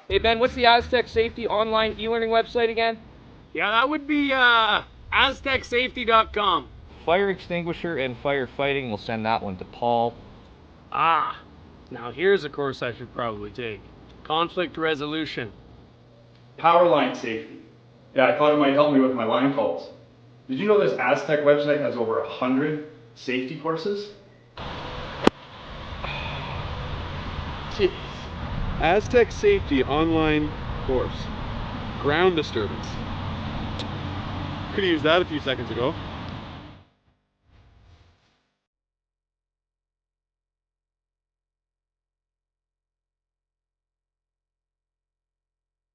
Hey Ben, what's the Aztec Safety online e-learning website again? Yeah, that would be aztecsafety.com. Fire extinguisher and firefighting, we'll send that one to Paul. Ah, now here's a course I should probably take. Conflict resolution. Power line safety. Yeah, I thought it might help me with my line calls. Did you know this Aztec website has over 100 safety courses? Jeez. Aztec Safety online course. Ground disturbance. Could have used that a few seconds ago.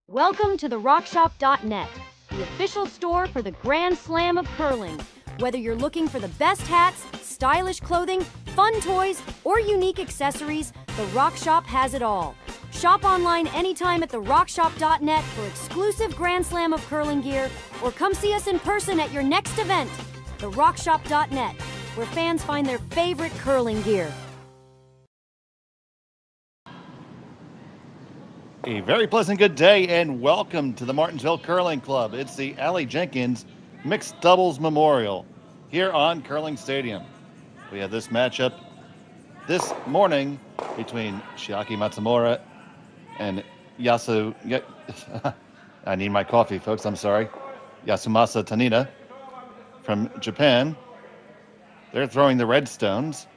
Welcome to the RockShop.net, the official store for the Grand Slam of curling. Whether you're looking for the best hats, stylish clothing, fun toys, or unique accessories, the Rock Shop has it all. Shop online anytime at the RockShop.net for exclusive Grand Slam of curling gear, or come see us in person at your next event. The RockShop.net, where fans find their favorite curling gear. A very pleasant good day and welcome to the Martensville Curling Club. It's the Aly Jenkins Mixed Doubles Memorial here on Curling Stadium. We have this matchup this morning between Chiaki Matsumura and I need my coffee, folks, I'm sorry. Yasumasa Tanida from Japan. They're throwing the red stones.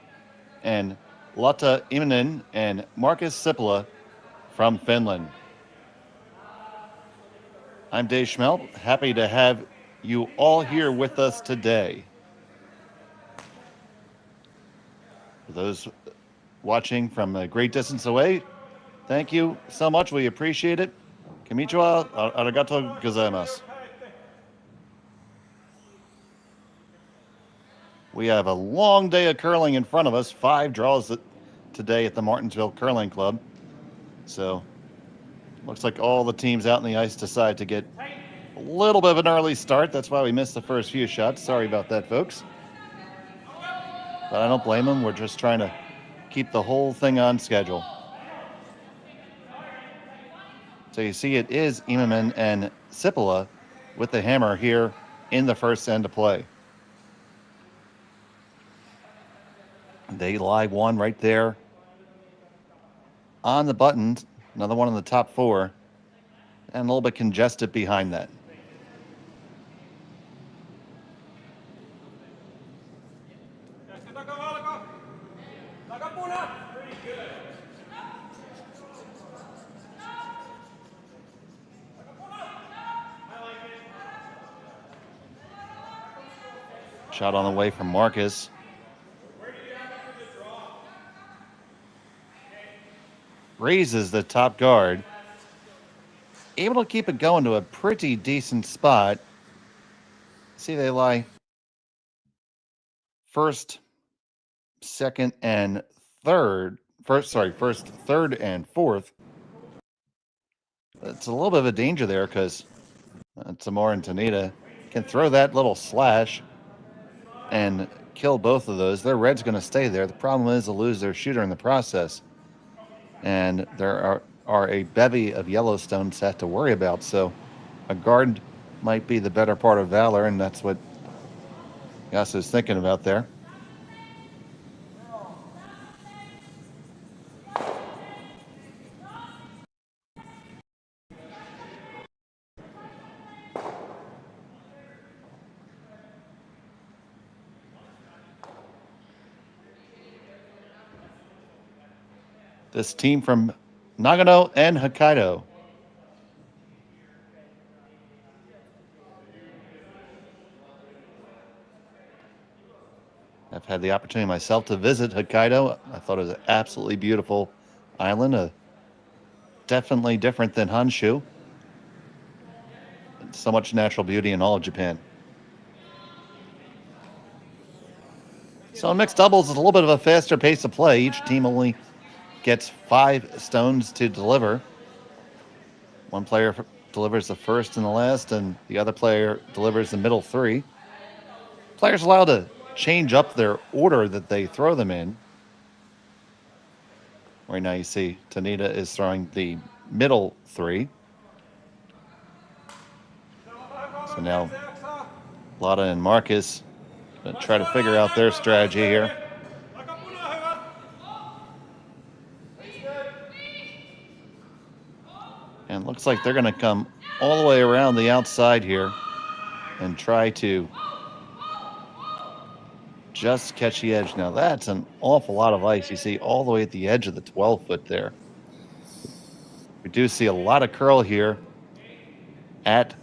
And Lotta, Immonen and Markus Sipila from Finland. I'm Dave Schmelp, happy to have you all here with us today. For those watching from a great distance away, thank you so much, we appreciate it. Konnichiwa, arigato gozaimasu. We have a long day of curling in front of us, 5 draws today at the Martensville Curling Club. So, looks like all the teams out in the ice decide to get a little bit of an early start. That's why we missed the first few shots. Sorry about that, folks. But I don't blame them. We're just trying to keep the whole thing on schedule. So you see it is Immonen and Sipila with the hammer here in the first end of play. They lie one right there on the buttons, another one in the top 4, and a little bit congested behind that. Shot on the way from Markus. Raises the top guard. Able to keep it going to a pretty decent spot. See, they lie first, second, and third. First, third, and fourth. It's a little bit of a danger there because Matsumura and Tanida can throw that little slash and kill both of those. Their red's going to stay there. The problem is they'll lose their shooter in the process. And there are a bevy of Yellowstone set to worry about. So a guard might be the better part of valor, and that's what Yasu's thinking about there. This team from Nagano and Hokkaido. I've had the opportunity myself to visit Hokkaido. I thought it was an absolutely beautiful island, definitely different than Honshu. So much natural beauty in all of Japan. So in mixed doubles, it's a little bit of a faster pace of play. Each team only gets 5 stones to deliver. One player delivers the first and the last, and the other player delivers the middle 3. Players allowed to change up their order that they throw them in. Right now you see Tanida is throwing the middle three. So now Lotta and Markus gonna try to figure out their strategy here. And it looks like they're gonna come all the way around the outside here and try to just catch the edge. Now that's an awful lot of ice. You see all the way at the edge of the 12-foot there. We do see a lot of curl here at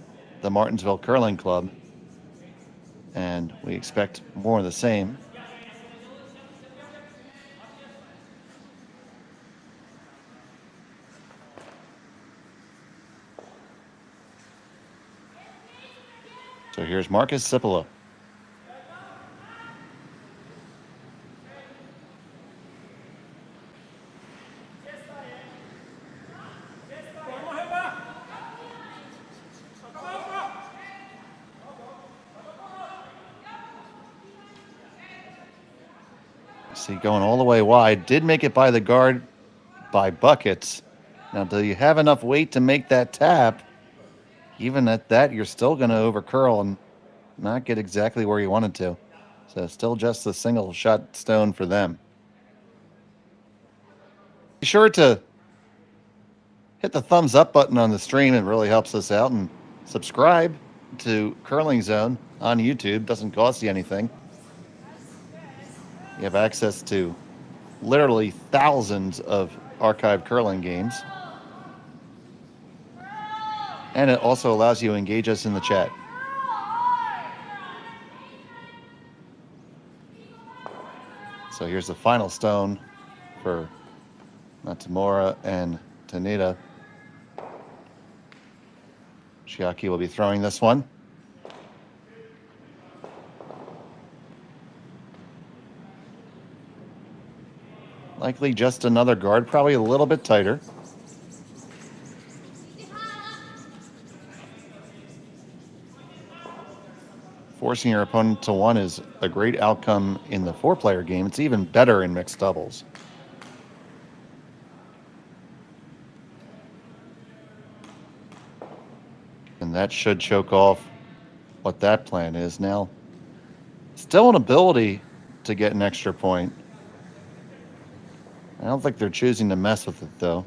the Martensville Curling Club, and we expect more of the same. So here's Markus Sipila. See, going all the way wide, did make it by the guard by buckets. Now, do you have enough weight to make that tap? Even at that, you're still going to over curl and not get exactly where you wanted to. So still just a single shot stone for them. Be sure to hit the thumbs up button on the stream. It really helps us out. And subscribe to Curling Zone on YouTube. Doesn't cost you anything. You have access to literally thousands of archived curling games. And it also allows you to engage us in the chat. So here's the final stone for Matsumura and Tanida. Chiaki will be throwing this one. Likely just another guard, probably a little bit tighter. Forcing your opponent to one is a great outcome in the four-player game. It's even better in mixed doubles. And that should choke off what that plan is. Now, still an ability to get an extra point. I don't think they're choosing to mess with it, though.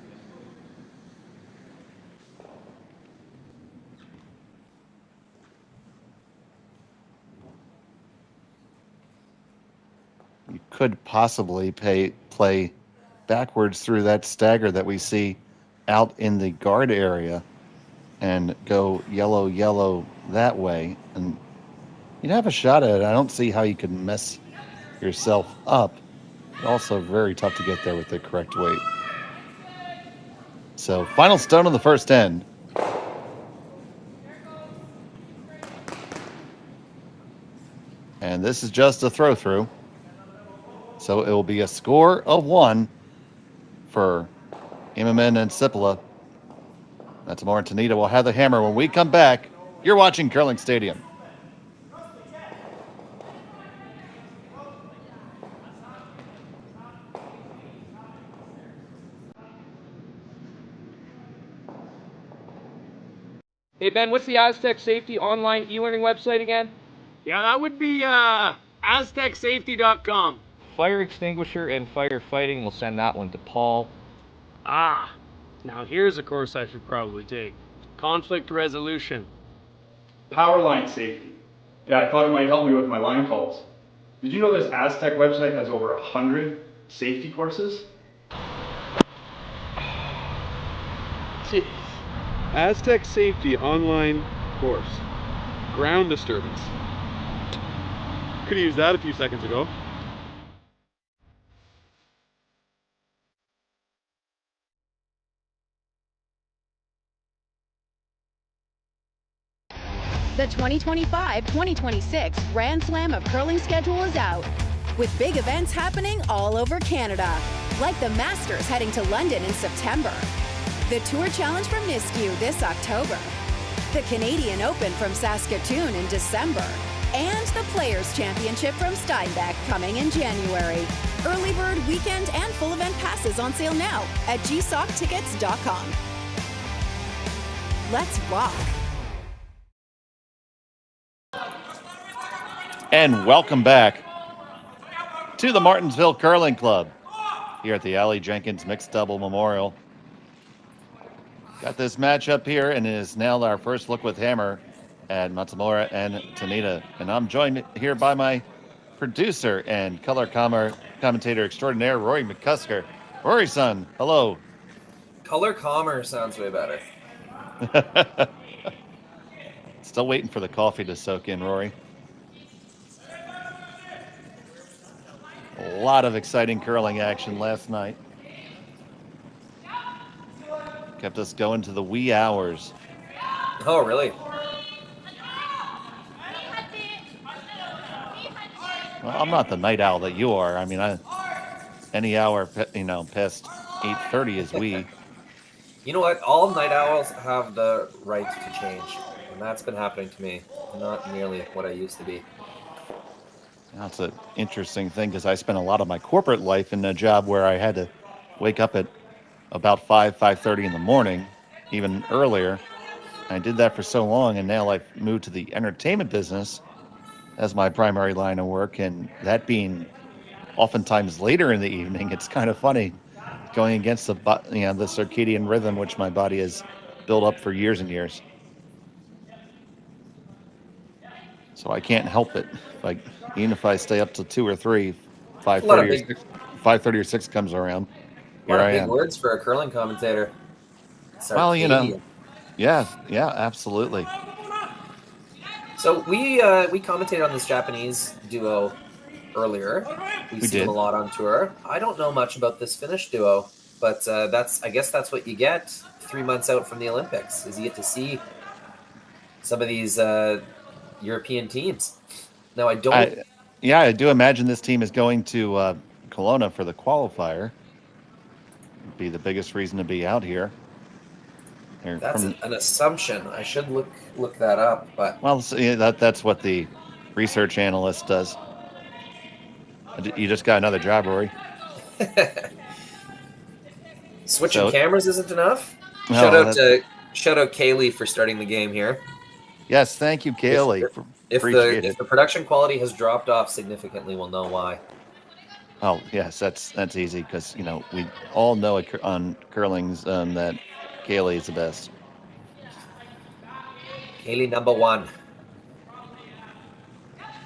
You could possibly play backwards through that stagger that we see out in the guard area and go yellow, yellow that way. And you'd have a shot at it. I don't see how you could mess yourself up. Also very tough to get there with the correct weight. So final stone on the first end. And this is just a throw through. So it will be a score of 1 for Immonen and Sipila. Matsumura and Tanida will have the hammer when we come back. You're watching Curling Stadium. Hey Ben, what's the Aztec Safety online e-learning website again? Yeah, that would be aztecsafety.com. Fire extinguisher and firefighting, we'll send that one to Paul. Ah, now here's a course I should probably take. Conflict resolution. Power line safety. Yeah, I thought it might help me with my line calls. Did you know this Aztec website has over 100 safety courses? Jeez. Aztec Safety online course. Ground disturbance. Could have used that a few seconds ago. The 2025-2026 Grand Slam of Curling schedule is out, with big events happening all over Canada, like the Masters heading to London in September, the Tour Challenge from Nisku this October, the Canadian Open from Saskatchewan in December, and the Players' Championship from Steinbeck coming in January. Early bird, weekend, and full event passes on sale now at gsocktickets.com. Let's rock. And welcome back to the Martensville Curling Club here at the Aly Jenkins Mixed Double Memorial. Got this matchup here, and it is now our first look with Hammer at Matsumura and Tanida. And I'm joined here by my producer and color commentator extraordinaire, Rory McCusker. Rory-san, hello. Color calmer sounds way better. Still waiting for the coffee to soak in, Rory. A lot of exciting curling action last night. Kept us going to the wee hours. Oh, really? Well, I'm not the night owl that you are. I mean, any hour, past 8:30 is wee. You know what? All night owls have the right to change, and that's been happening to me. Not nearly what I used to be. That's an interesting thing because I spent a lot of my corporate life in a job where I had to wake up at about 5:30 in the morning, even earlier. I did that for so long, and now I've moved to the entertainment business as my primary line of work, and that being oftentimes later in the evening, it's kind of funny going against the circadian rhythm which my body has built up for years and years. So I can't help it. Even if I stay up till 2 or 3, 5:30 or 6 comes around. Here I am. Big words for a curling commentator. Well, yeah, absolutely. So we commentated on this Japanese duo earlier. We see them a lot on tour. I don't know much about this Finnish duo, but I guess that's what you get 3 months out from the Olympics, is you get to see some of these European teams. Now, I do imagine this team is going to Kelowna for the qualifier. It'd be the biggest reason to be out here. That's an assumption. I should look that up, but that's what the research analyst does. You just got another job, Rory. Switching cameras isn't enough. No, shout out Kaylee for starting the game here. Yes, thank you, Kaylee. If the production quality has dropped off significantly, we'll know why. Oh yes, that's easy because we all know on curling's that Kaylee is the best. Kaylee number 1.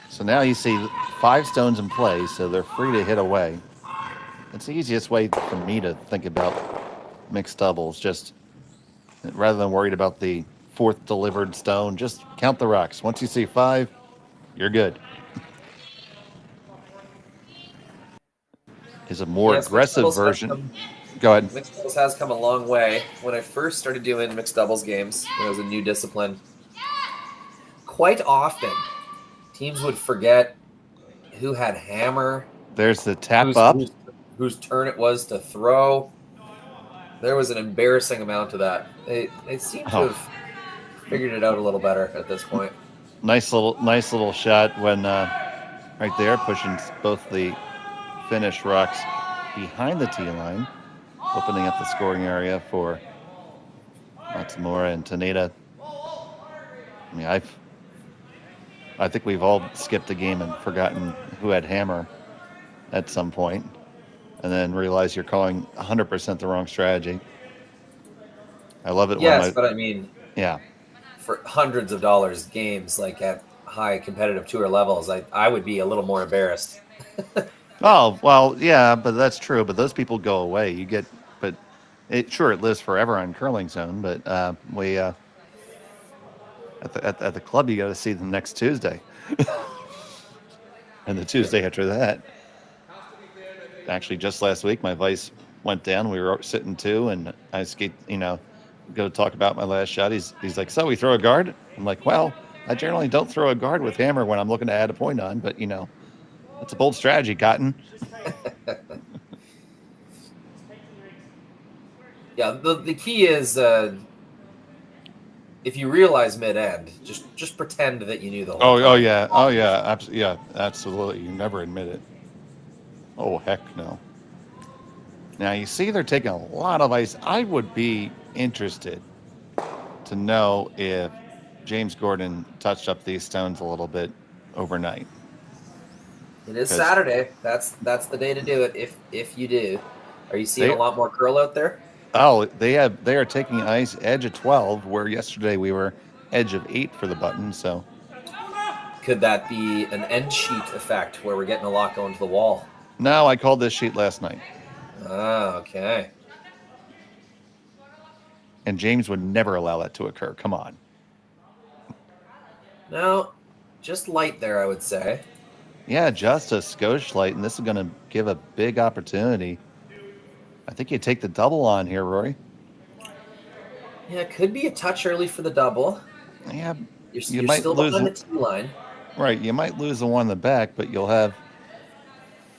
So now you see 5 stones in play, so they're free to hit away. It's the easiest way for me to think about mixed doubles. Just rather than worried about the 4th delivered stone, just count the rocks. Once you see 5, you're good. Is a more aggressive version. Go ahead. Mixed doubles has come a long way. When I first started doing mixed doubles games, when it was a new discipline, quite often teams would forget who had hammer. There's the tap up. Whose turn it was to throw. There was an embarrassing amount of that. They seem to have figured it out a little better at this point. Nice little shot when right there, pushing both the Finnish rocks behind the tee line, opening up the scoring area for Matsumura and Tanida. I mean, I think we've all skipped a game and forgotten who had hammer at some point, and then realize you're calling 100% the wrong strategy. I love it. Yes, but I mean, yeah, for hundreds of dollars games, like at high competitive tour levels, I would be a little more embarrassed. Oh, well, yeah, but that's true. But those people go away. It lives forever on Curling Zone. But we at the club, you got to see them next Tuesday, and the Tuesday after that. Actually, just last week, my vice went down. We were sitting 2, and I go talk about my last shot. He's like, "So we throw a guard?" I'm like, "Well, I generally don't throw a guard with hammer when I'm looking to add a point on, but that's a bold strategy, Cotton." Yeah, the key is if you realize mid-end, just pretend that you knew the whole time. Oh yeah, absolutely. You never admit it. Oh, heck no. Now, you see they're taking a lot of ice. I would be interested to know if James Gordon touched up these stones a little bit overnight. It is Saturday. That's the day to do it. If you do, are you seeing a lot more curl out there? Oh, they are taking ice edge of 12, where yesterday we were edge of 8 for the button. So could that be an end sheet effect where we're getting a lot going to the wall? No, I called this sheet last night. Ah, okay. And James would never allow that to occur. Come on. No, just light there, I would say. Yeah, just a skosh light, and this is going to give a big opportunity. I think you take the double on here, Rory. Yeah, it could be a touch early for the double. Yeah, you're might still lose behind the tee line. Right, you might lose the one in the back, but you'll have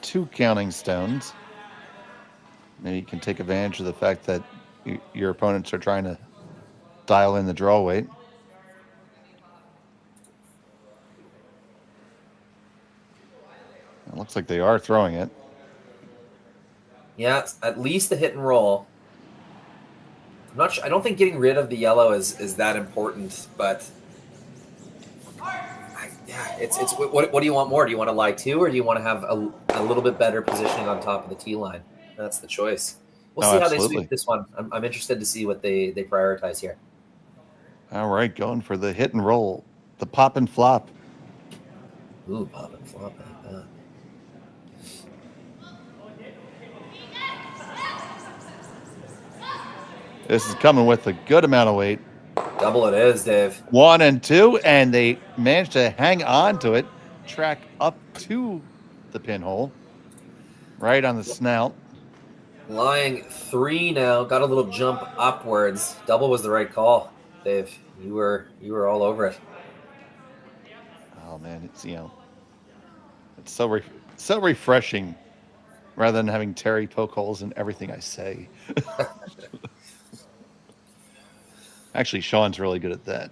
2 counting stones. Maybe you can take advantage of the fact that your opponents are trying to dial in the draw weight. It looks like they are throwing it. Yeah, at least the hit and roll. I'm not sure, I don't think getting rid of the yellow is that important, but yeah, it's what do you want more? Do you want to lie 2, or do you want to have a little bit better positioning on top of the tee line? That's the choice. We'll see how they sweep this one. I'm interested to see what they prioritize here. All right, going for the hit and roll, the pop and flop. Ooh, pop and flop like that. This is coming with a good amount of weight. Double it is, Dave. 1 and 2, and they managed to hang on to it, track up to the pinhole, right on the snout. Lying 3 now, got a little jump upwards. Double was the right call, Dave. You were all over it. Oh man, it's it's so refreshing, rather than having Terry poke holes in everything I say. Actually, Sean's really good at that.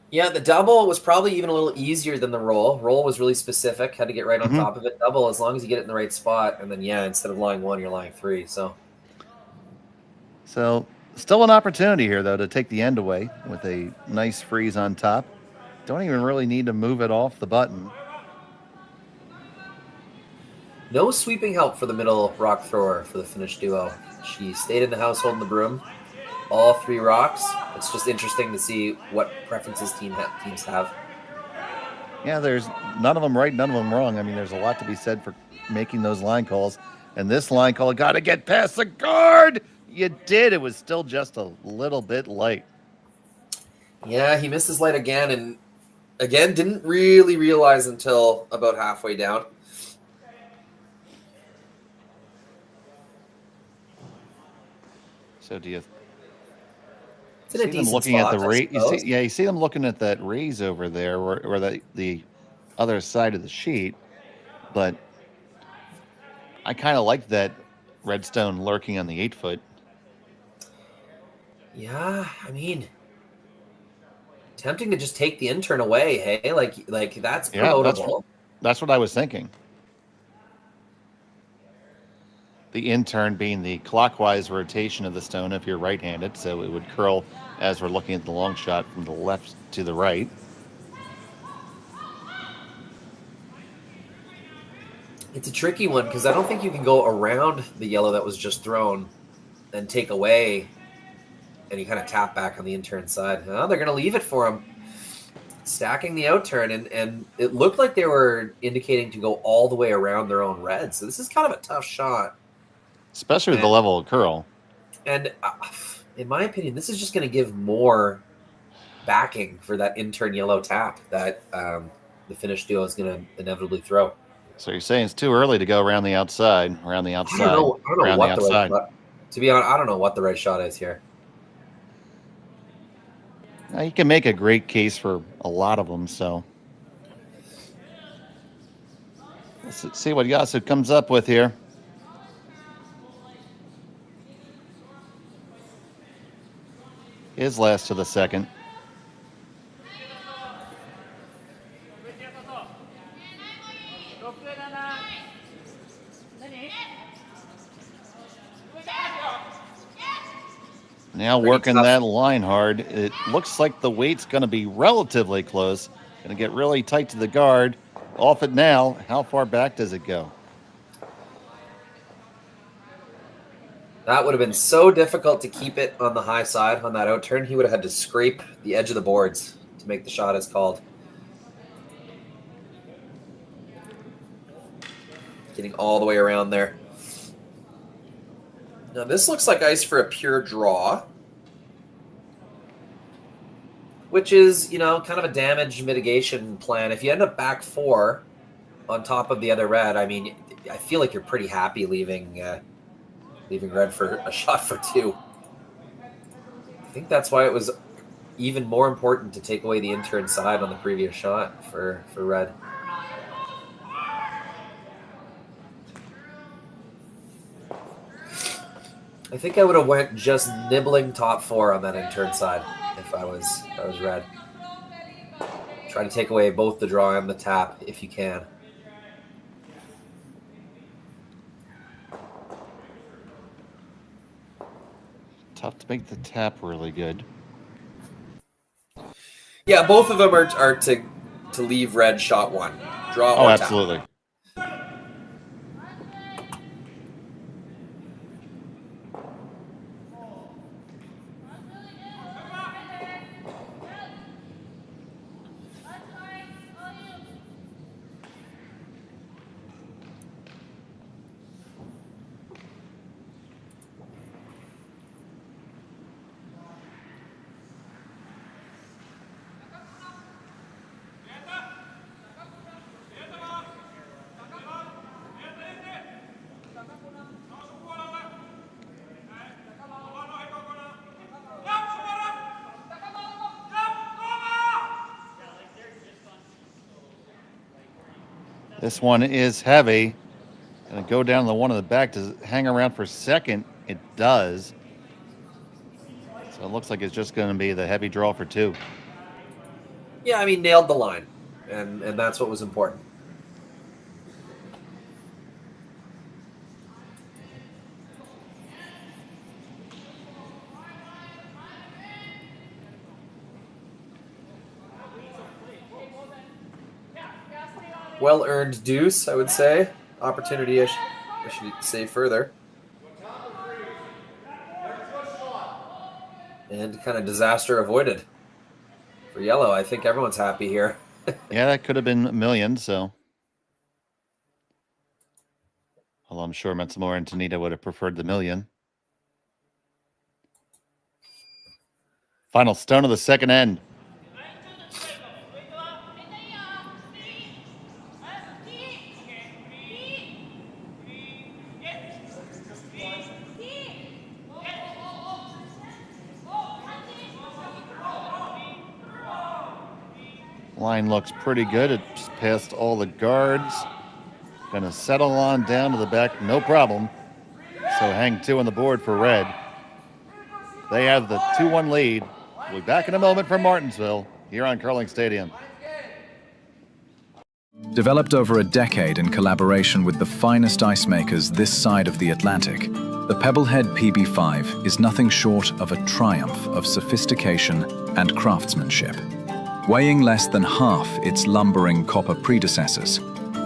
Yeah, the double was probably even a little easier than the roll. Roll was really specific, had to get right on top of it. Double, as long as you get it in the right spot, and then, yeah, instead of lying 1, you're lying 3. So still an opportunity here, though, to take the end away with a nice freeze on top. Don't even really need to move it off the button. No sweeping help for the middle rock thrower for the Finnish duo. She stayed in the house holding the broom. All 3 rocks. It's just interesting to see what preferences teams have. Yeah, there's none of them right, none of them wrong. I mean, there's a lot to be said for making those line calls. And this line call, got to get past the guard. You did. It was still just a little bit light. Yeah, he missed his light again, and again, didn't really realize until about halfway down. So do you see them looking at the raise? You see them looking at that raise over there, or the other side of the sheet. But I kind of like that redstone lurking on the 8-foot. Yeah, I mean, tempting to just take the intern away. Hey, like that's promotable. That's what I was thinking. The intern being the clockwise rotation of the stone if you're right-handed, so it would curl as we're looking at the long shot from the left to the right. It's a tricky one because I don't think you can go around the yellow that was just thrown and take away, and you kind of tap back on the intern side. Oh, they're going to leave it for him. Stacking the outturn, and it looked like they were indicating to go all the way around their own red. So this is kind of a tough shot. Especially with the level of curl. And in my opinion, this is just going to give more backing for that intern yellow tap that the Finnish duo is going to inevitably throw. So you're saying it's too early to go around the outside, I don't know what the right shot. To be honest, I don't know what the right shot is here. Now, you can make a great case for a lot of them, so let's see what Yasu comes up with here. His last to the second. Now Pretty working tough. that line hard. It looks like the weight's going to be relatively close. Going to get really tight to the guard. Off it now. How far back does it go? That would have been so difficult to keep it on the high side on that out turn. He would have had to scrape the edge of the boards to make the shot as called. Getting all the way around there. Now this looks like ice for a pure draw, which is, kind of a damage mitigation plan. If you end up back 4 on top of the other red, I mean, I feel like you're pretty happy leaving red for a shot for 2. I think that's why it was even more important to take away the in-turn side on the previous shot for red. I think I would have went just nibbling top 4 on that in-turn side if I was red. Try to take away both the draw and the tap if you can. Tough to make the tap really good. Yeah, both of them are to leave red shot 1. Draw or tap. Absolutely. This one is heavy. Gonna go down the one in the back. Does it hang around for second? It does. So it looks like it's just gonna be the heavy draw for 2. Yeah, I mean, nailed the line, and that's what was important. Well-earned deuce, I would say. Opportunity, I should say further. And kind of disaster avoided. For yellow, I think everyone's happy here. Yeah, that could have been a million, so. Although I'm sure Matsumura and Tanida would have preferred the million. Final stone of the second end. Line looks pretty good. It's past all the guards. Gonna settle on down to the back, no problem. So hang 2 on the board for red. They have the 2-1 lead. We'll be back in a moment from Martensville here on Curling Stadium. Developed over a decade in collaboration with the finest ice makers this side of the Atlantic, the Pebblehead PB5 is nothing short of a triumph of sophistication and craftsmanship. Weighing less than half its lumbering copper predecessors,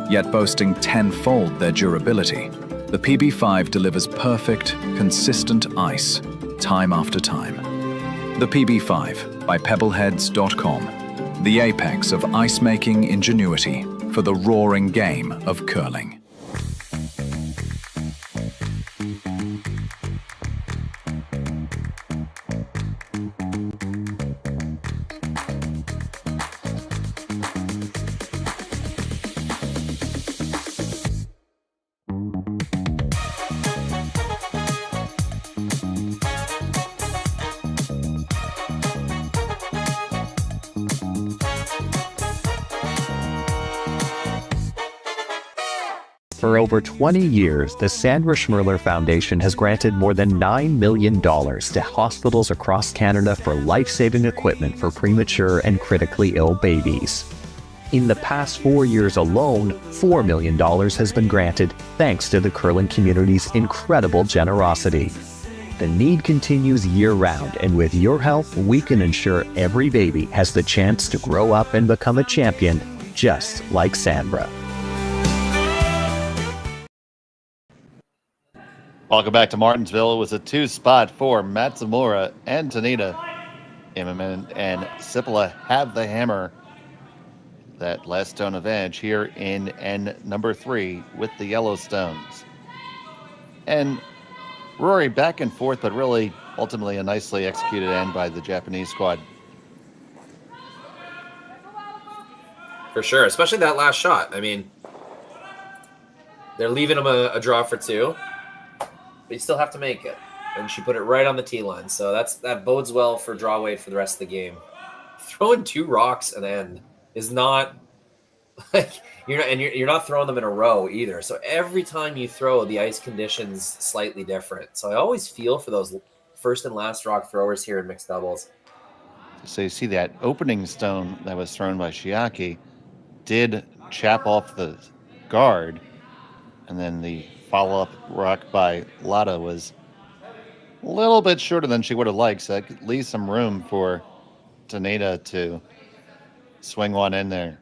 yet boasting 10-fold their durability, the PB5 delivers perfect, consistent ice, time after time. The PB5 by Pebbleheads.com, the apex of ice-making ingenuity for the roaring game of curling. For over 20 years, the Sandra Schmirler Foundation has granted more than $9 million to hospitals across Canada for life-saving equipment for premature and critically ill babies. In the past 4 years alone, $4 million has been granted thanks to the curling community's incredible generosity. The need continues year-round, and with your help, we can ensure every baby has the chance to grow up and become a champion, just like Sandra. Welcome back to Martensville. It was a 2-spot for Matsumura and Tanida. Immonen and Sipila have the hammer. That last stone advantage here in N number 3 with the yellow stones. And Rory back and forth, but really ultimately a nicely executed end by the Japanese squad. For sure, especially that last shot. I mean, they're leaving him a draw for 2, but you still have to make it. And she put it right on the tee line, so that bodes well for draw weight for the rest of the game. Throwing 2 rocks an end is not like you're not throwing them in a row either. So every time you throw, the ice conditions slightly different. So I always feel for those first and last rock throwers here in mixed doubles. So you see that opening stone that was thrown by Chiaki did chap off the guard, and then the follow-up rock by Lotta was a little bit shorter than she would have liked, so that could leave some room for Tanida to swing one in there.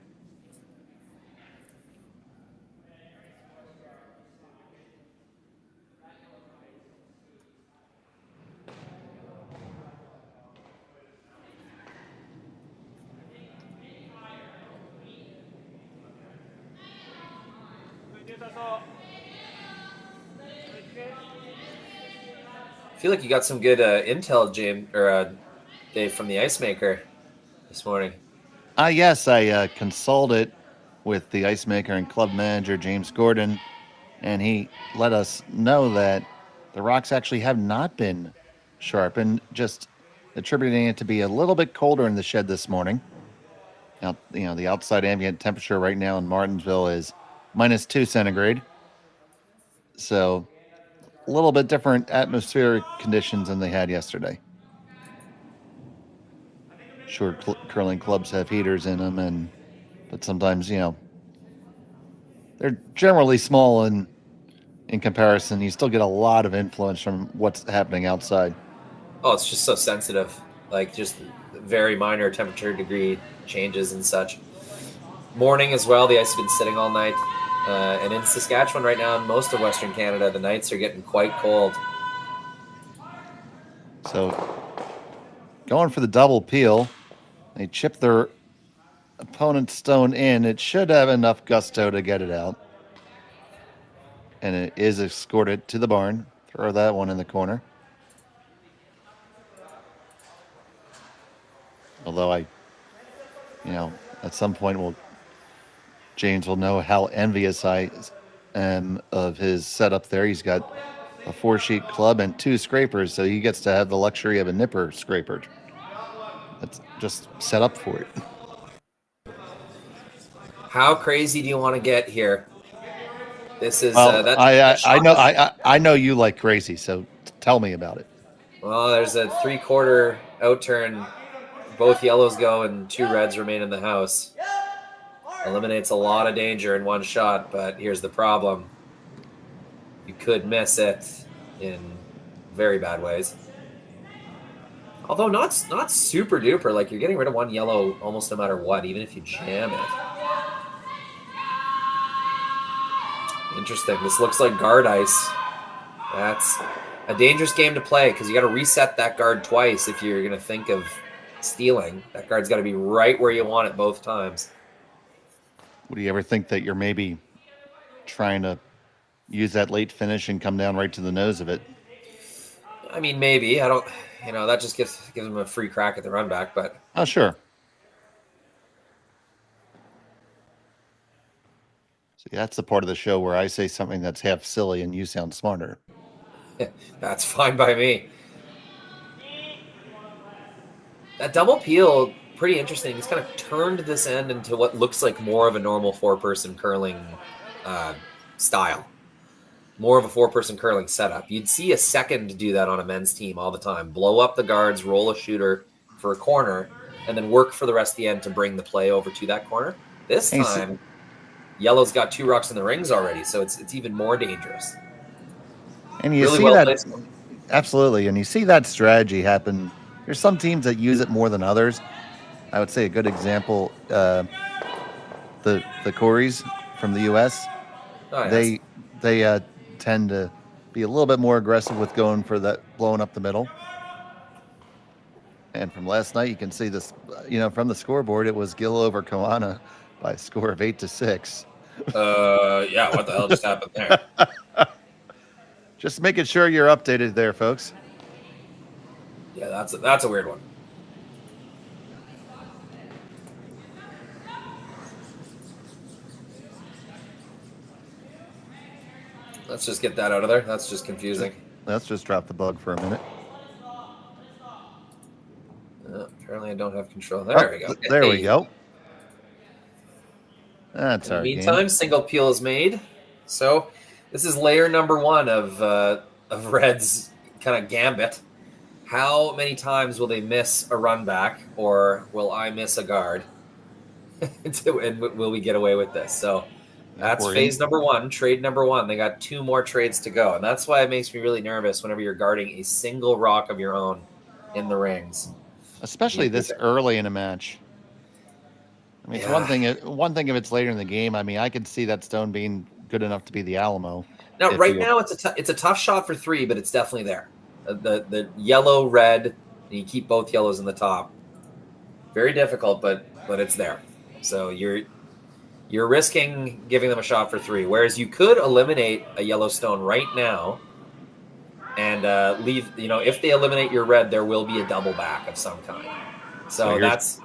I feel like you got some good intel, Dave, from the ice maker this morning. Yes, I consulted with the ice maker and club manager, James Gordon, and he let us know that the rocks actually have not been sharpened, just attributing it to be a little bit colder in the shed this morning. Now, the outside ambient temperature right now in Martensville is -2 centigrade. So a little bit different atmospheric conditions than they had yesterday. Sure, curling clubs have heaters in them, but sometimes, they're generally small in comparison. You still get a lot of influence from what's happening outside. Oh, it's just so sensitive. Like, just very minor temperature degree changes and such. Morning as well, the ice has been sitting all night. And in Saskatchewan right now, in most of Western Canada, the nights are getting quite cold. So, going for the double peel, they chip their opponent's stone in. It should have enough gusto to get it out. And it is escorted to the barn. Throw that one in the corner. Although at some point James will know how envious I am of his setup there. He's got a 4-sheet club and 2 scrapers, so he gets to have the luxury of a nipper scraper. That's just set up for it. How crazy do you want to get here? This is I know you like crazy, so tell me about it. Well, there's a 3/4 outturn. Both yellows go and 2 reds remain in the house. Eliminates a lot of danger in one shot, but here's the problem. You could miss it in very bad ways. Although not super duper. Like, you're getting rid of 1 yellow almost no matter what, even if you jam it. Interesting. This looks like guard ice. That's a dangerous game to play because you got to reset that guard twice if you're going to think of stealing. That guard's got to be right where you want it both times. Would you ever think that you're maybe trying to use that late finish and come down right to the nose of it? I mean, maybe. I don't, that just gives them a free crack at the run back, but. Oh, sure. See, that's the part of the show where I say something that's half silly and you sound smarter. That's fine by me. That double peel, pretty interesting. He's kind of turned this end into what looks like more of a normal 4-person curling style. More of a 4-person curling setup. You'd see a second do that on a men's team all the time. Blow up the guards, roll a shooter for a corner, and then work for the rest of the end to bring the play over to that corner. This time, yellow's got 2 rocks in the rings already, so it's even more dangerous. And you really see well that placed. Absolutely, and you see that strategy happen. There's some teams that use it more than others. I would say a good example, the Corys from the U.S. Oh, yes. They tend to be a little bit more aggressive with going for that, blowing up the middle. And from last night, you can see this, from the scoreboard, it was Gil over Koana by a score of 8-6. Yeah, what the hell just happened there? Just making sure you're updated there, folks. Yeah, that's a weird one. Let's just get that out of there. That's just confusing. Let's just drop the bug for a minute. Apparently I don't have control. There we go. There we go. That's In our the meantime, game. single peel is made. So this is layer number 1 of Red's kind of gambit. How many times will they miss a run back, or will I miss a guard? And will we get away with this? So that's phase number 1, trade number 1. They got 2 more trades to go. And that's why it makes me really nervous whenever you're guarding a single rock of your own in the rings. Especially this early in a match. I mean, it's one thing if it's later in the game. I mean, I could see that stone being good enough to be the Alamo. Now, right now, it's a tough shot for 3, but it's definitely there. The yellow, red, and you keep both yellows in the top. Very difficult, but it's there. So you're risking giving them a shot for 3. Whereas you could eliminate a yellow stone right now and leave. If they eliminate your red, there will be a double back of some kind. So that's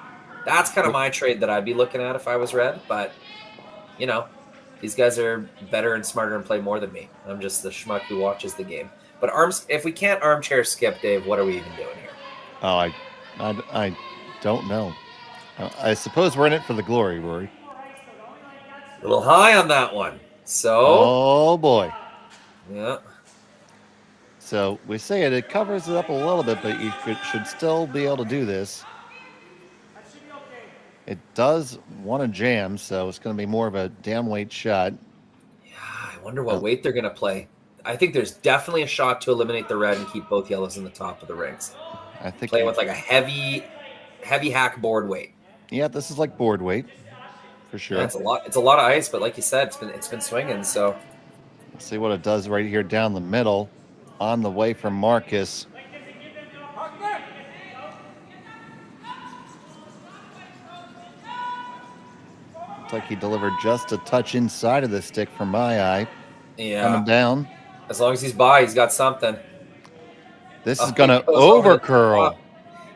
kind of my trade that I'd be looking at if I was red. But these guys are better and smarter and play more than me. I'm just the schmuck who watches the game. But if we can't armchair skip, Dave, what are we even doing here? Oh, I don't know. I suppose we're in it for the glory, Rory. A little high on that one. So. Oh boy. Yeah. So we say it covers it up a little bit, but you should still be able to do this. It does want to jam, so it's going to be more of a down weight shot. Yeah, I wonder what weight they're going to play. I think there's definitely a shot to eliminate the red and keep both yellows in the top of the rings. I think play with like a heavy hack board weight. Yeah, this is like board weight for sure. Yeah, it's a lot of ice, but like you said, it's been swinging. So let's see what it does right here down the middle, on the way from Markus. Looks like he delivered just a touch inside of the stick from my eye. Yeah, coming down. As long as he's by, he's got something. This is gonna over curl.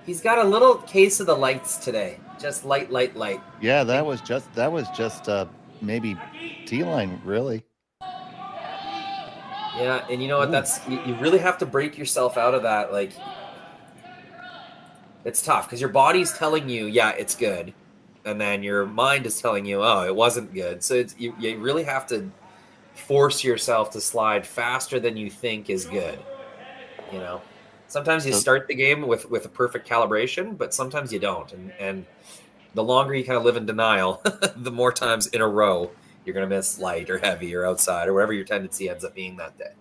He's got a little case of the lights today. Just light. Yeah, that was just maybe T-line, really. Yeah, and you know what? That's you really have to break yourself out of that. Like, it's tough because your body's telling you, yeah, it's good, and then your mind is telling you, oh, it wasn't good. So you really have to force yourself to slide faster than you think is good. Sometimes you start the game with a perfect calibration, but sometimes you don't. And the longer you kind of live in denial, the more times in a row you're going to miss light or heavy or outside or whatever your tendency ends up being that day.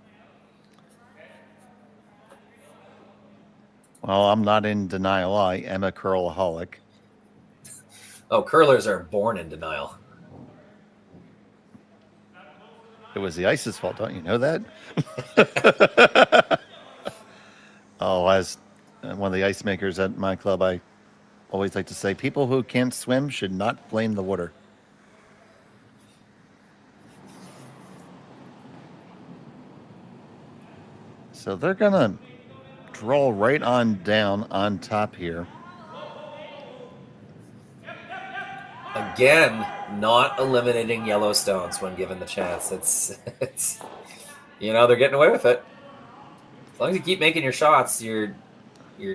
Well, I'm not in denial. I am a curlaholic. Oh, curlers are born in denial. It was the ice's fault, don't you know that? Oh, as one of the ice makers at my club, I always like to say, people who can't swim should not blame the water. So they're going to draw right on down on top here. Again, not eliminating yellow stones when given the chance. It's they're getting away with it. As long as you keep making your shots, your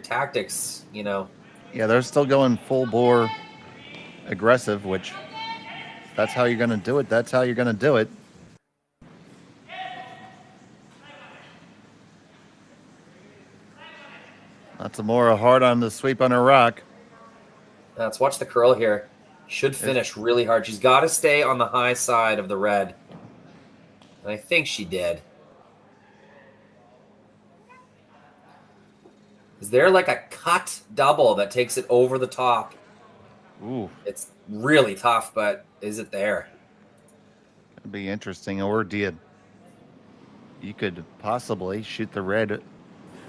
tactics, Yeah, they're still going full bore aggressive, which that's how you're going to do it. That's how you're going to do it. Matsumura hard on the sweep on her rock. Let's watch the curl here. Should finish really hard. She's got to stay on the high side of the red. And I think she did. Is there like a cut double that takes it over the top? Ooh. It's really tough, but is it there? It'd be interesting. Or you could possibly shoot the red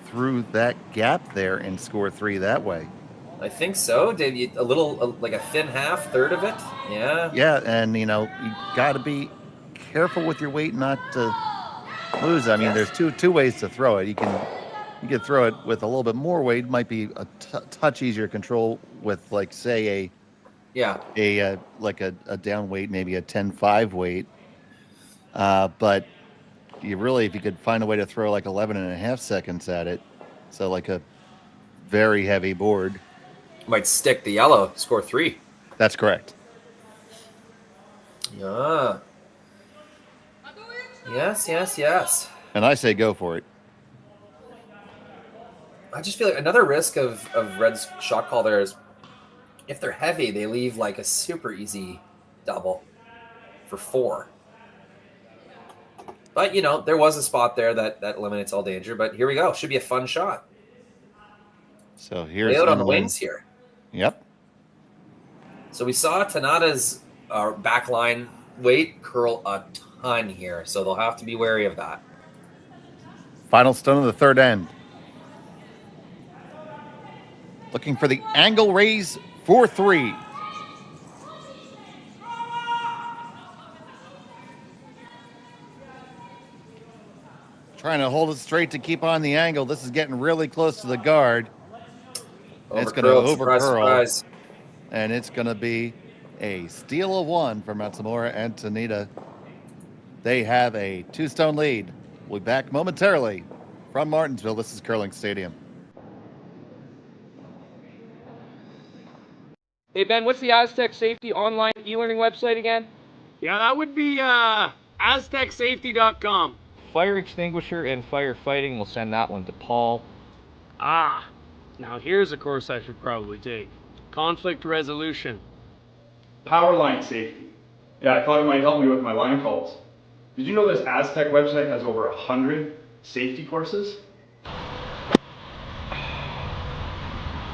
through that gap there and score 3 that way. I think so. Did you like a thin half, third of it? Yeah. Yeah, and you got to be careful with your weight not to lose. I mean, there's two ways to throw it. You can throw it with a little bit more weight. It might be a touch easier to control with, like, say a down weight, maybe a 10-5 weight. But if you could find a way to throw like 11.5 seconds at it, so like a very heavy board, might stick the yellow, score 3. That's correct. Yeah. Yes. And I say go for it. I just feel like another risk of Red's shot call there is if they're heavy, they leave like a super easy double for 4. But, there was a spot there that eliminates all danger. But here we go. Should be a fun shot. So here's out on the wings here. Yep. So we saw Tanida's backline weight curl a ton here. So they'll have to be wary of that. Final stone of the third end. Looking for the angle raise for 3. Trying to hold it straight to keep on the angle. This is getting really close to the guard. It's going to over curl. And it's going to be a steal of 1 for Matsumura and Tanida. They have a 2-stone lead. We'll be back momentarily from Martensville. This is Curling Stadium. Hey, Ben, what's the Aztec Safety online e-learning website again? Yeah, that would be aztecsafety.com. Fire extinguisher and firefighting, we'll send that one to Paul. Now here's a course I should probably take. Conflict resolution. Power line safety. Yeah, I thought it might help me with my line calls. Did you know this Aztec website has over 100 safety courses?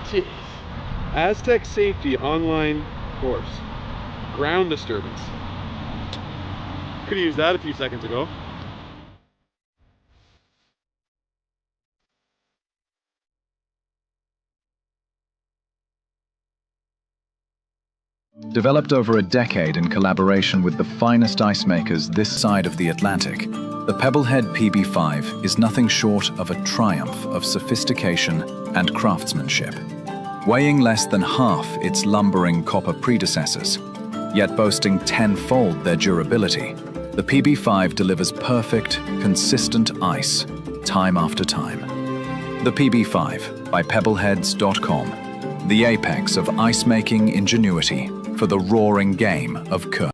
Jeez. Aztec Safety online course. Ground disturbance. Could have used that a few seconds ago. Developed over a decade in collaboration with the finest ice makers this side of the Atlantic, the Pebblehead PB5 is nothing short of a triumph of sophistication and craftsmanship. Weighing less than half its lumbering copper predecessors, yet boasting 10-fold their durability, the PB5 delivers perfect, consistent ice, time after time. The PB5 by Pebbleheads.com, the apex of ice-making ingenuity for the roaring game of curling.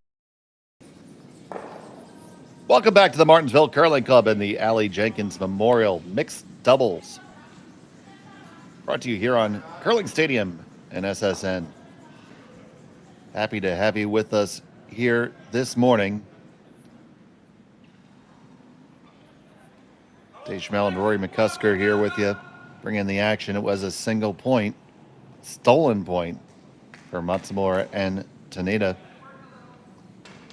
Welcome back to the Martensville Curling Club and the Aly Jenkins Memorial Mixed Doubles. Brought to you here on Curling Stadium and SSN. Happy to have you with us here this morning. Dave Schmel and Rory McCusker here with you, bringing the action. It was a single point, stolen point for Matsumura and Tanida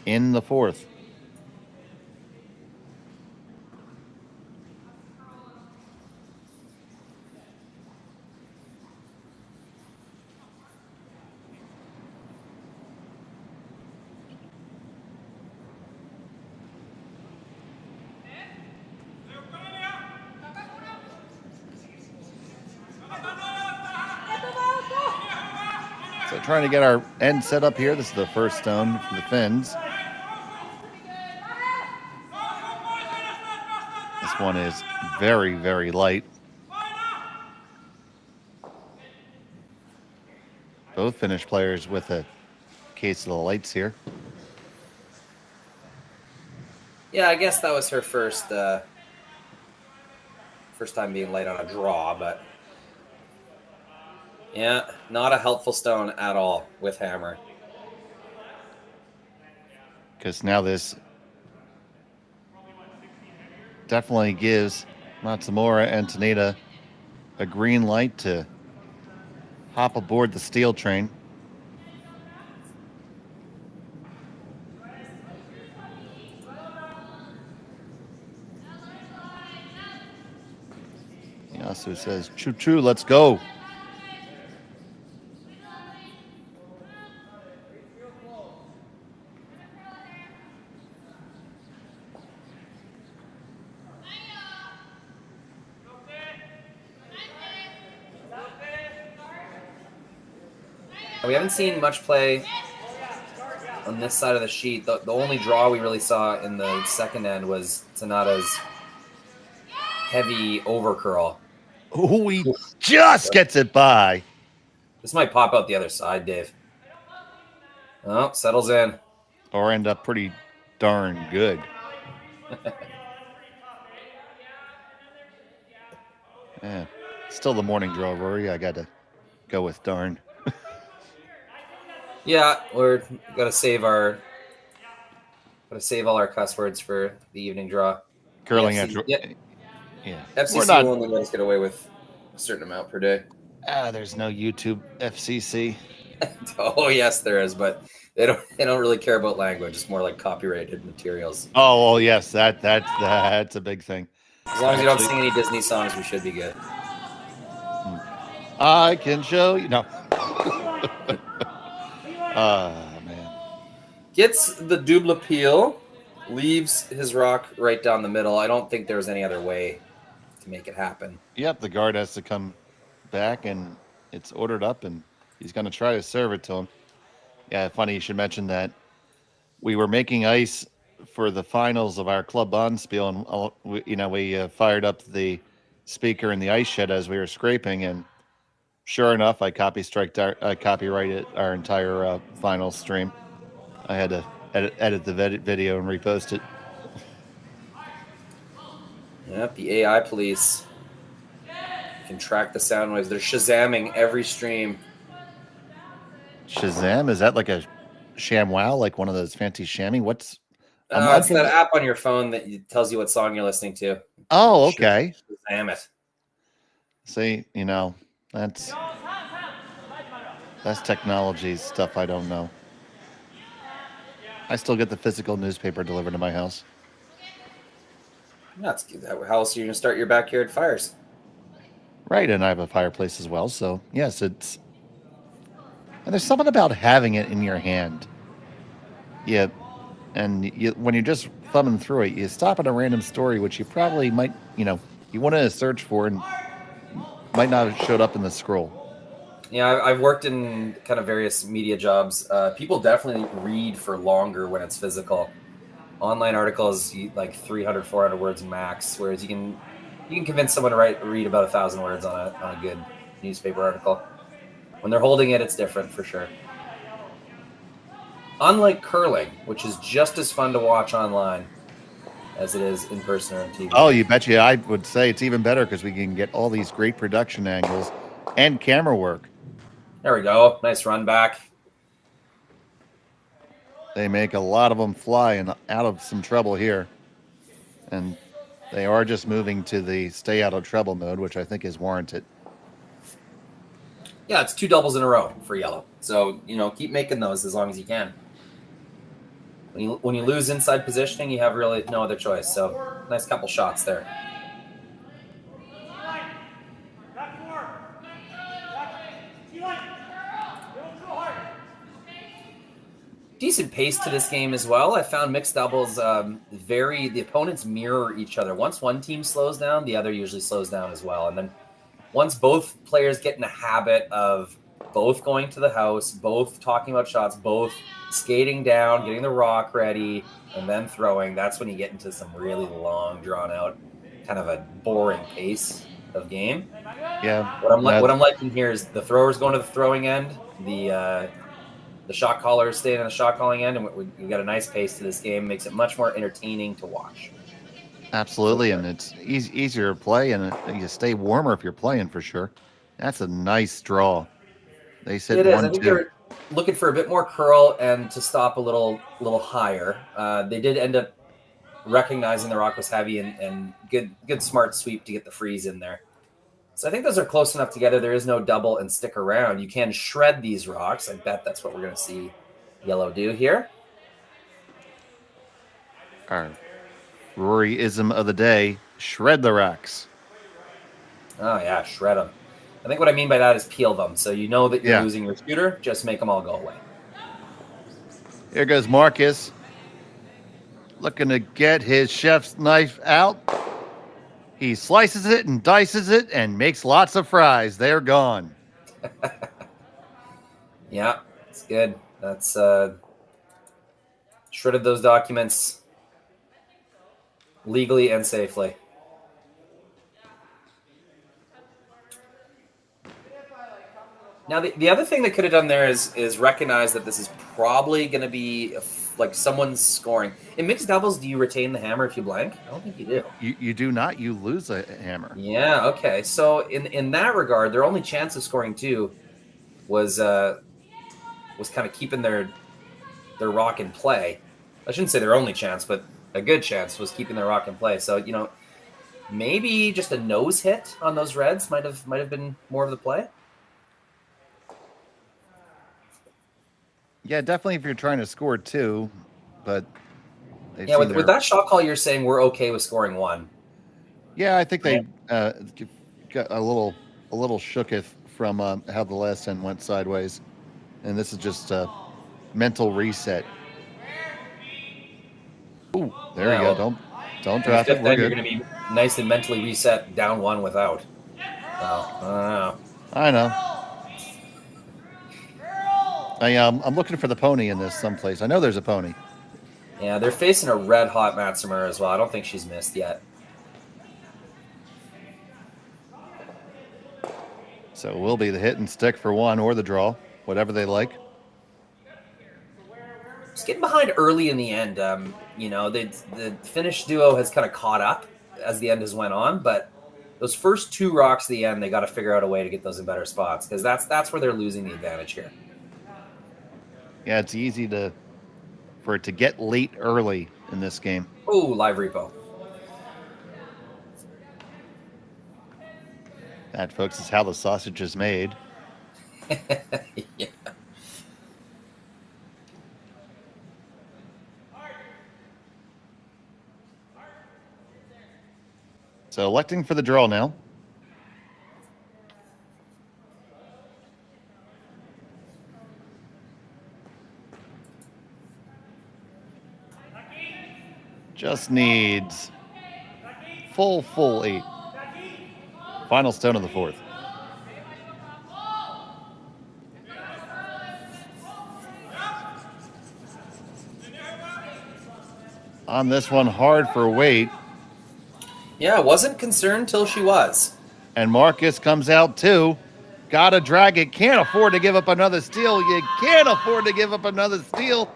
in the 4th. So trying to get our end set up here. This is the first stone from the Finns. This one is very, very light. Both Finnish players with a case of the lights here. Yeah, I guess that was her first time being light on a draw, but yeah, not a helpful stone at all with hammer. Because now this definitely gives Matsumura and Tanida a green light to hop aboard the steel train. Yasu says, choo-choo, let's go. We haven't seen much play on this side of the sheet. The only draw we really saw in the second end was Tanada's heavy overcurl. Oh, he just gets it by. This might pop out the other side, Dave. Oh, settles in. Or end up pretty darn good. Yeah. Still the morning draw, Rory. I got to go with darn. Yeah, we're gotta save all our cuss words for the evening draw. Curling FCC, after. Yeah. FCC will only let us get away with a certain amount per day. There's no YouTube FCC. Oh yes, there is, but they don't really care about language. It's more like copyrighted materials. Oh, well, yes, that's a big thing. As long as you don't sing any Disney songs, we should be good. I can show you. No. Man. Gets the double peel, leaves his rock right down the middle. I don't think there's any other way to make it happen. Yep, the guard has to come back, and it's ordered up, and he's going to try to serve it to him. Yeah, funny you should mention that. We were making ice for the finals of our club bonspiel, and we fired up the speaker in the ice shed as we were scraping, and sure enough, I copyrighted our entire final stream. I had to edit the video and repost it. Yep, the AI police can track the sound waves. They're Shazamming every stream. Shazam? Is that like a ShamWow, like one of those fancy shammy? What's? It's that app on your phone that tells you what song you're listening to. Oh, okay. Shazam it. See, that's technology stuff I don't know. I still get the physical newspaper delivered to my house. That's good. How else are you going to start your backyard fires? Right, and I have a fireplace as well, so yes, it's... And there's something about having it in your hand. Yeah, and when you're just thumbing through it, you stop at a random story, which you probably might, you want to search for and might not have showed up in the scroll. Yeah, I've worked in kind of various media jobs. People definitely read for longer when it's physical. Online articles, like 300, 400 words max, whereas you can convince someone to read about 1,000 words on a good newspaper article. When they're holding it, it's different for sure. Unlike curling, which is just as fun to watch online as it is in person or on TV. Oh, you betcha. I would say it's even better because we can get all these great production angles and camera work. There we go. Nice run back. They make a lot of them fly and out of some trouble here. And they are just moving to the stay out of trouble mode, which I think is warranted. Yeah, it's 2 doubles in a row for yellow. So, keep making those as long as you can. When you lose inside positioning, you have really no other choice. So, nice couple shots there. Decent pace to this game as well. I found mixed doubles the opponents mirror each other. Once one team slows down, the other usually slows down as well. And then once both players get in a habit of both going to the house, both talking about shots, both skating down, getting the rock ready, and then throwing, that's when you get into some really long, drawn-out, kind of a boring pace of game. Yeah. What I'm liking here is the throwers going to the throwing end, the shot caller is staying on the shot calling end, and we got a nice pace to this game. Makes it much more entertaining to watch. Absolutely, and it's easier to play, and you stay warmer if you're playing for sure. That's a nice draw. They said it is. 1-2. I think they're looking for a bit more curl and to stop a little higher. They did end up recognizing the rock was heavy and good smart sweep to get the freeze in there. So I think those are close enough together. There is no double and stick around. You can shred these rocks. I bet that's what we're going to see Yellow do here. Our Rory-ism of the day, shred the rocks. Oh, yeah, shred them. I think what I mean by that is peel them. So you know that you're losing your shooter. Just make them all go away. Here goes Markus. Looking to get his chef's knife out. He slices it and dices it and makes lots of fries. They're gone. Yeah, it's good. That's shredded those documents legally and safely. Now, the other thing they could have done there is recognize that this is probably going to be like someone's scoring. In mixed doubles, do you retain the hammer if you blank? I don't think you do. You do not. You lose a hammer. Yeah, okay. So in that regard, their only chance of scoring 2 was kind of keeping their rock in play. I shouldn't say their only chance, but a good chance was keeping their rock in play. So, you know, maybe just a nose hit on those reds might have been more of the play. Yeah, definitely if you're trying to score 2, but... Yeah, with that shot call, you're saying we're okay with scoring 1. Yeah, I think they got a little shooketh from how the last end went sideways. And this is just a mental reset. Ooh, there you go. Don't drop it. We're good. You're going to be nice and mentally reset down 1 without. I know. I'm looking for the pony in this someplace. I know there's a pony. Yeah, they're facing a red-hot Matsumura as well. I don't think she's missed yet. So it will be the hit and stick for 1 or the draw, whatever they like. Just getting behind early in the end. You know, the Finnish duo has kind of caught up as the end has went on, but those first 2 rocks at the end, they got to figure out a way to get those in better spots because that's where they're losing the advantage here. Yeah, it's easy for it to get late early in this game. Oh, live repo. That, folks, is how the sausage is made. Yeah. So electing for the draw now. Just needs full 8. Final stone of the 4th. On this one, hard for weight. Yeah, wasn't concerned till she was. And Markus comes out too. Gotta drag it. Can't afford to give up another steal. You can't afford to give up another steal.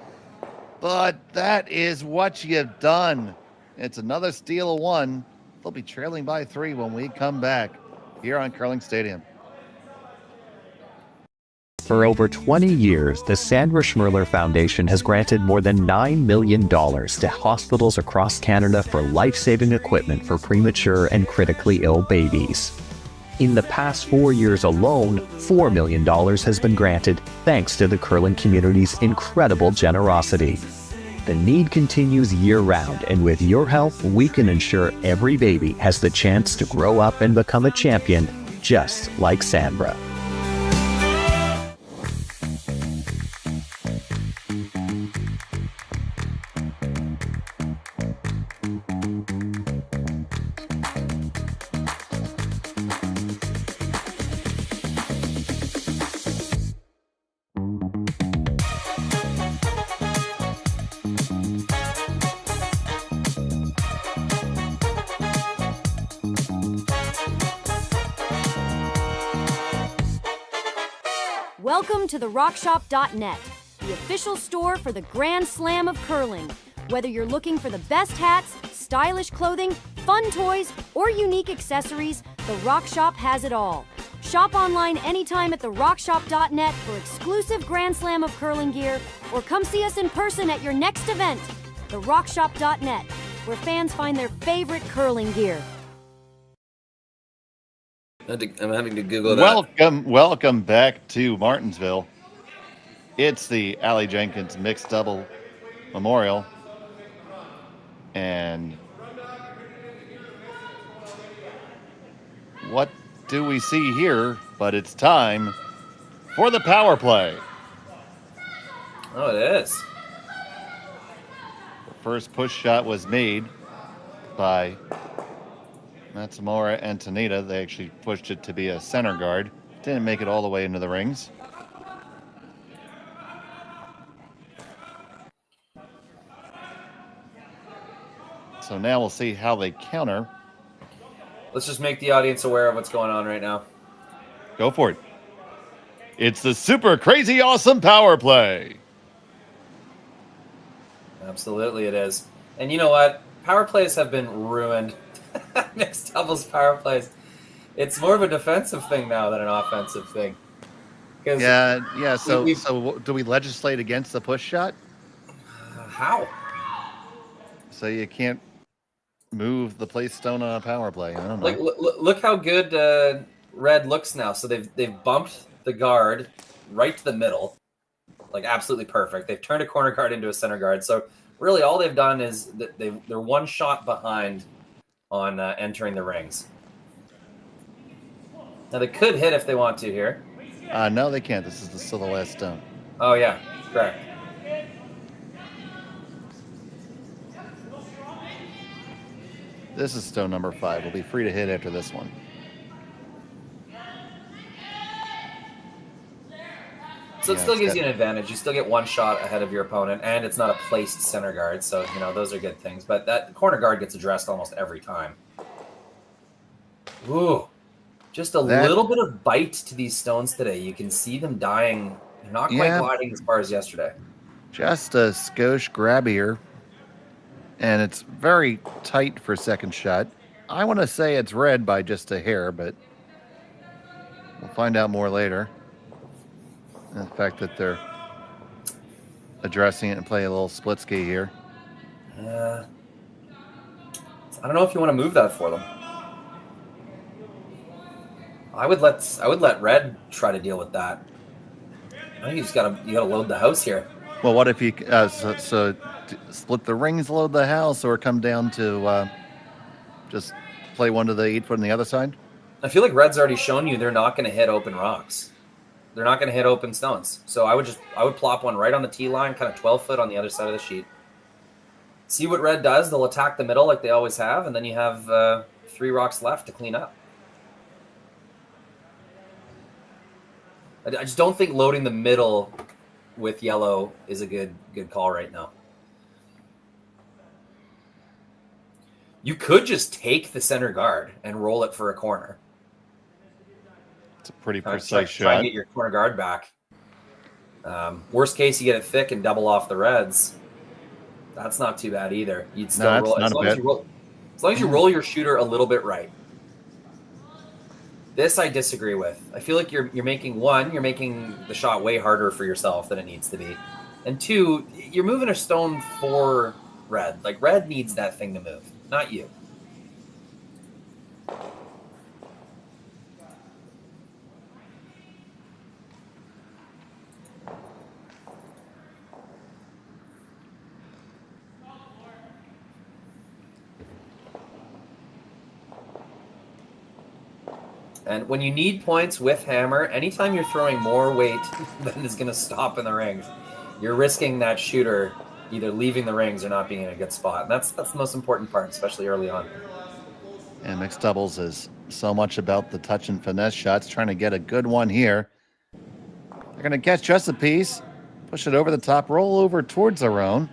But that is what you've done. It's another steal of 1. They'll be trailing by 3 when we come back here on Curling Stadium. For over 20 years, the Sandra Schmirler Foundation has granted more than $9 million to hospitals across Canada for life-saving equipment for premature and critically ill babies. In the past 4 years alone, $4 million has been granted thanks to the curling community's incredible generosity. The need continues year-round, and with your help, we can ensure every baby has the chance to grow up and become a champion, just like Sandra. Welcome to the RockShop.net, the official store for the Grand Slam of curling. Whether you're looking for the best hats, stylish clothing, fun toys, or unique accessories, the Rock Shop has it all. Shop online anytime at therockshop.net for exclusive Grand Slam of curling gear, or come see us in person at your next event. TheRockShop.net, where fans find their favorite curling gear. I'm having to Google that. Welcome back to Martensville. It's the Aly Jenkins Mixed Double Memorial. And what do we see here? But it's time for the power play. Oh, it is. The first push shot was made by Matsumura and Tanida. They actually pushed it to be a center guard. Didn't make it all the way into the rings. So now we'll see how they counter. Let's just make the audience aware of what's going on right now. Go for it. It's the super crazy awesome power play. Absolutely it is. And you know what? Power plays have been ruined. Mixed doubles power plays. It's more of a defensive thing now than an offensive thing. Yeah. So do we legislate against the push shot? How? So you can't move the place stone on a power play. I don't know. Like, look how good Red looks now. So they've bumped the guard right to the middle, like absolutely perfect. They've turned a corner guard into a center guard. So really, all they've done is that they're one shot behind on entering the rings. Now they could hit if they want to here. No, they can't. This is still the last stone. Oh yeah, correct. This is stone number 5. We'll be free to hit after this one. So it still gives you an advantage. You still get one shot ahead of your opponent, and it's not a placed center guard, so those are good things. But that corner guard gets addressed almost every time. Ooh, just a little bit of bite to these stones today. You can see them dying. They're not quite gliding as far as yesterday. Just a skosh grabbier. And it's very tight for second shot. I want to say it's red by just a hair, but we'll find out more later. And the fact that they're addressing it and playing a little split ski here. I don't know if you want to move that for them. I would let Red try to deal with that. I think you gotta load the house here. Well, what if you split the rings, load the house, or come down to just play one to the 8 foot on the other side? I feel like Red's already shown you they're not going to hit open rocks. They're not going to hit open stones. So I would plop one right on the tee line, kind of 12 foot on the other side of the sheet. See what Red does. They'll attack the middle like they always have, and then you have 3 rocks left to clean up. I just don't think loading the middle with yellow is a good call right now. You could just take the center guard and roll it for a corner. It's a pretty precise shot. Try and get your corner guard back. Worst case, you get it thick and double off the Reds. That's not too bad either. You'd still roll as long as you roll your shooter a little bit right. This I disagree with. I feel like you're making the shot way harder for yourself than it needs to be. And 2, you're moving a stone for Red. Like, Red needs that thing to move, not you. And when you need points with hammer, anytime you're throwing more weight than is going to stop in the rings, you're risking that shooter either leaving the rings or not being in a good spot. And that's the most important part, especially early on. And mixed doubles is so much about the touch and finesse shots, trying to get a good one here. They're going to catch just a piece, push it over the top, roll over towards their own.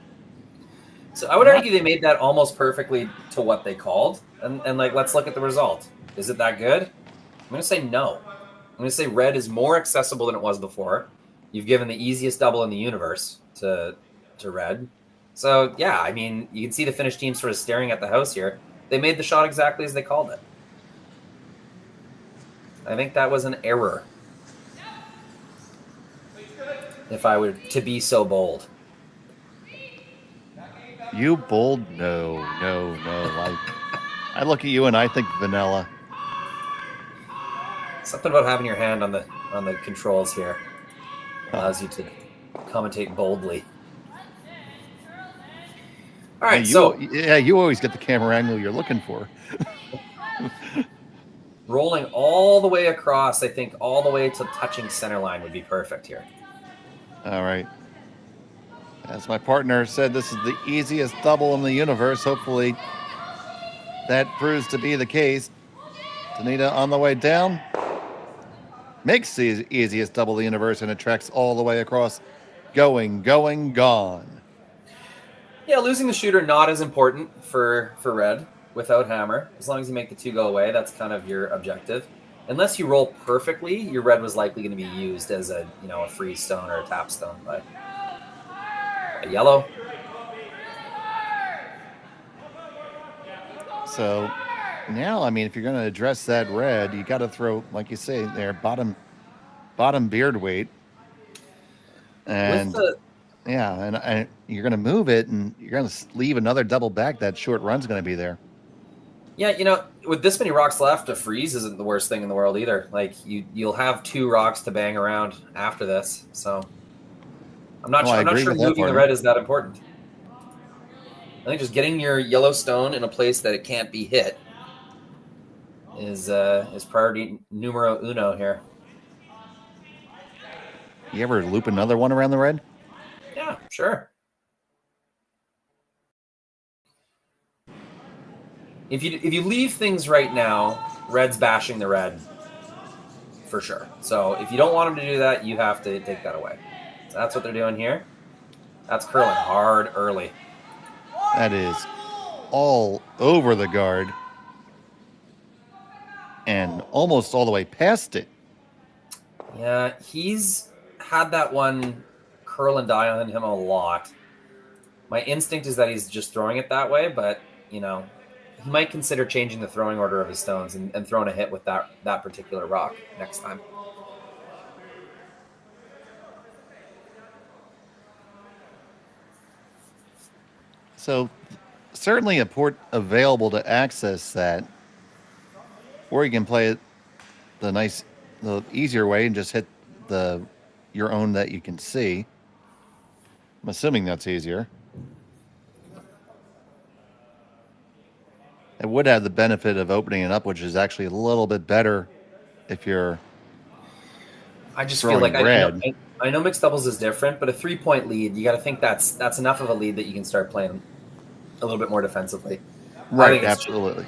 So I would argue they made that almost perfectly to what they called. And let's look at the result. Is it that good? I'm going to say no. I'm going to say Red is more accessible than it was before. You've given the easiest double in the universe to Red. So, yeah, I mean, you can see the Finnish team sort of staring at the house here. They made the shot exactly as they called it. I think that was an error. If I were to be so bold. You bold? No. I look at you and I think vanilla. Something about having your hand on the controls here allows you to commentate boldly. All right, you always get the camera angle you're looking for. Rolling all the way across, I think all the way to touching center line would be perfect here. All right. As my partner said, this is the easiest double in the universe. Hopefully that proves to be the case. Tanida on the way down. Makes the easiest double in the universe, and it tracks all the way across. Going, gone. Yeah, losing the shooter not as important for red without hammer. As long as you make the 2 go away, that's kind of your objective. Unless you roll perfectly, your red was likely going to be used as a free stone or a tap stone by a yellow. So now, I mean, if you're going to address that red, you got to throw, like you say, there, bottom beard weight. And and you're going to move it, and you're going to leave another double back. That short run's going to be there. Yeah, with this many rocks left, a freeze isn't the worst thing in the world either. Like, you'll have 2 rocks to bang around after this. So I'm not sure moving the red is that important. I think just getting your yellow stone in a place that it can't be hit is priority numero uno here. You ever loop another one around the red? Yeah, sure. If you leave things right now, red's bashing the red for sure. So if you don't want them to do that, you have to take that away. So that's what they're doing here. That's curling hard early. That is all over the guard and almost all the way past it. Yeah, he's had that one curl and die on him a lot. My instinct is that he's just throwing it that way, but, he might consider changing the throwing order of his stones and throwing a hit with that particular rock next time. So certainly a port available to access that, or you can play it the easier way and just hit your own that you can see. I'm assuming that's easier. It would have the benefit of opening it up, which is actually a little bit better if you're. I just feel like I know mixed doubles is different, but a 3-point lead, you got to think that's enough of a lead that you can start playing a little bit more defensively. Right, absolutely.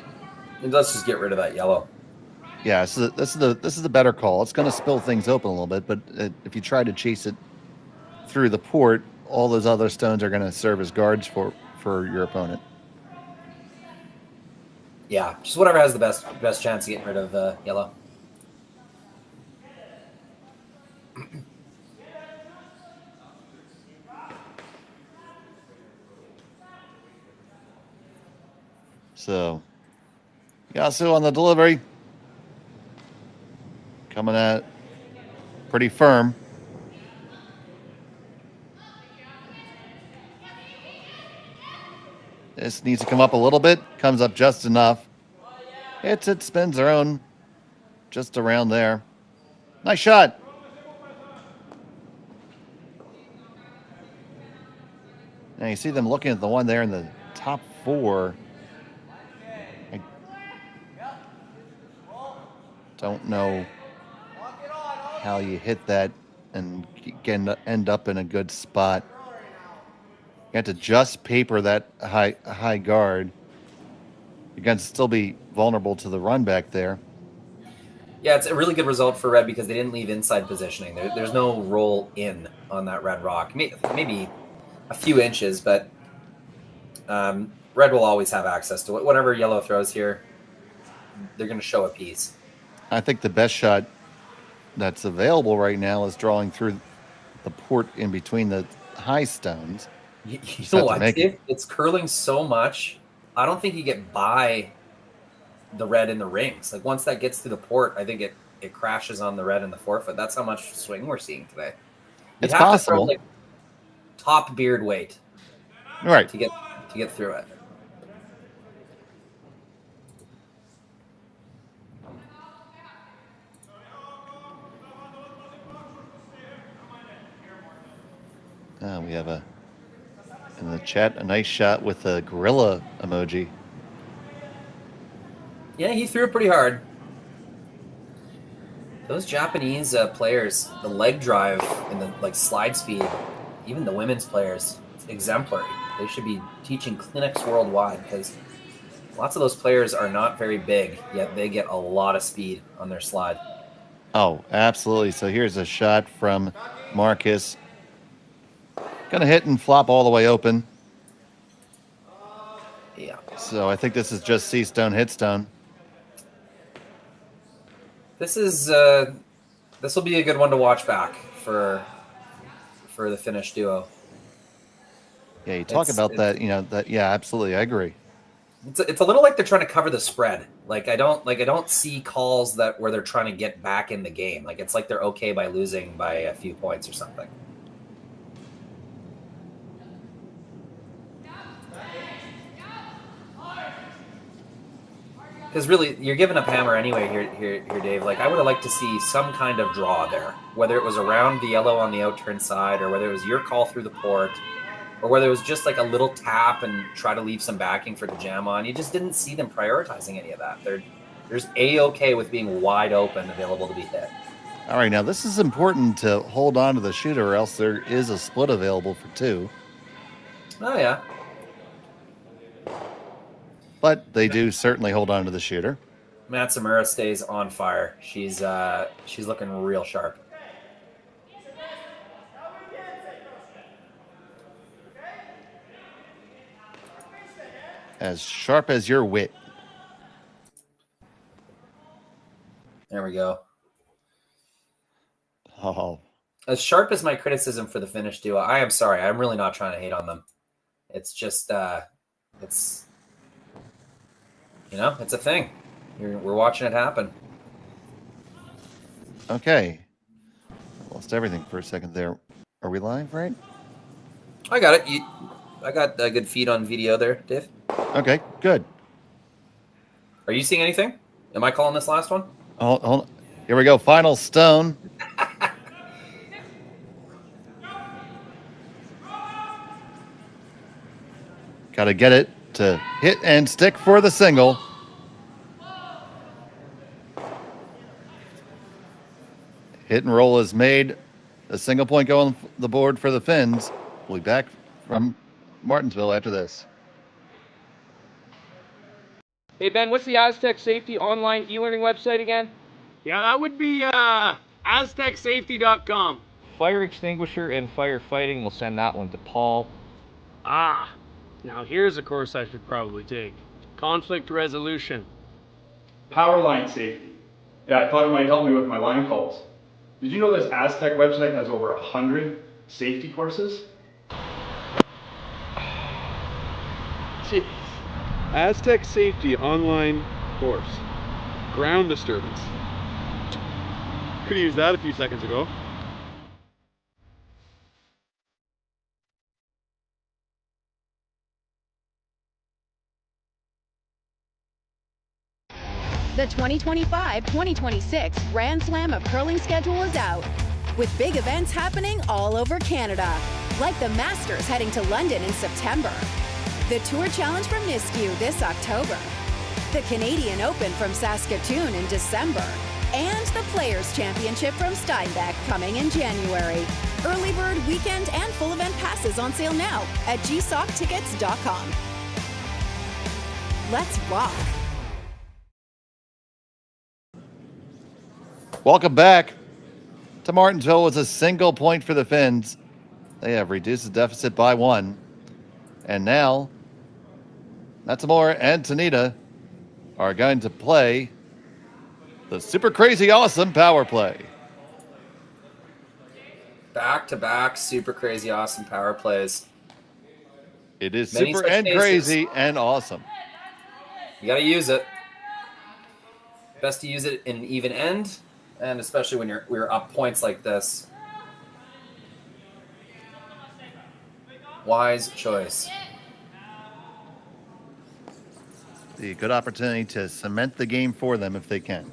Let's just get rid of that yellow. Yeah, so this is the better call. It's going to spill things open a little bit, but if you try to chase it through the port, all those other stones are going to serve as guards for your opponent. Yeah, just whatever has the best chance of getting rid of yellow. So, Yasu on the delivery. Coming at pretty firm. This needs to come up a little bit. Comes up just enough. It spins around just around there. Nice shot. Now you see them looking at the one there in the top 4. I don't know how you hit that and end up in a good spot. You have to just paper that high guard. You're going to still be vulnerable to the run back there. Yeah, it's a really good result for red because they didn't leave inside positioning. There's no roll in on that red rock. Maybe a few inches, but red will always have access to it. Whatever yellow throws here, they're going to show a piece. I think the best shot that's available right now is drawing through the port in between the high stones. You know what? It's curling so much, I don't think you get by the red in the rings. Like, once that gets to the port, I think it crashes on the red in the forefoot. That's how much swing we're seeing today. It's possible. To throw, top beard weight, right, to get through it. We have in the chat a nice shot with a gorilla emoji. Yeah, he threw it pretty hard. Those Japanese players, the leg drive and the slide speed, even the women's players, it's exemplary. They should be teaching clinics worldwide because lots of those players are not very big, yet they get a lot of speed on their slide. Oh, absolutely. So here's a shot from Markus. Gonna hit and flop all the way open. Yeah. So I think this is just see stone, hit stone. This will be a good one to watch back for the Finnish duo. Yeah, you talk about that, yeah, absolutely. I agree. It's a little like they're trying to cover the spread. I don't see calls where they're trying to get back in the game. It's like they're okay by losing by a few points or something. Because really, you're giving up hammer anyway here, Dave. I would have liked to see some kind of draw there, whether it was around the yellow on the out-turn side, or whether it was your call through the port, or whether it was just a little tap and try to leave some backing for the jam on. You just didn't see them prioritizing any of that. They're just A-okay with being wide open, available to be hit. All right, now this is important to hold on to the shooter, or else there is a split available for two. Oh, yeah. But they do certainly hold on to the shooter. Matsumura stays on fire. She's looking real sharp. As sharp as your wit. There we go. Oh. As sharp as my criticism for the Finnish duo, I am sorry. I'm really not trying to hate on them. It's just, it's a thing. We're watching it happen. Okay. Lost everything for a second there. Are we live, right? I got it. I got a good feed on video there, Dave. Okay, good. Are you seeing anything? Am I calling this last one? Hold on. Here we go. Final stone. Got to get it to hit and stick for the single. Hit and roll is made. A single point go on the board for the Finns. We'll be back from Martensville after this. Hey, Ben, what's the Aztec Safety online e-learning website again? Yeah, that would be aztecsafety.com. Fire extinguisher and firefighting, we'll send that one to Paul. Ah, now here's a course I should probably take. Conflict resolution. Power line safety. Yeah, I thought it might help me with my line calls. Did you know this Aztec website has over 100 safety courses? Jeez. Aztec Safety online course. Ground disturbance. Could have used that a few seconds ago. The 2025-2026 Grand Slam of Curling schedule is out, with big events happening all over Canada, like the Masters heading to London in September, the Tour Challenge from Nisku this October, the Canadian Open from Saskatchewan in December, and the Players' Championship from Steinbeck coming in January. Early bird weekend and full event passes on sale now at gsoctickets.com. Let's rock! Welcome back to Martensville with a single point for the Finns. They have reduced the deficit by 1. And now, Matsumura and Tanida are going to play the super crazy awesome power play. Back-to-back super crazy awesome power plays. It is Many super such and cases. crazy and awesome. You got to use it. Best to use it in even end, and especially when we're up points like this. Wise choice. The good opportunity to cement the game for them if they can.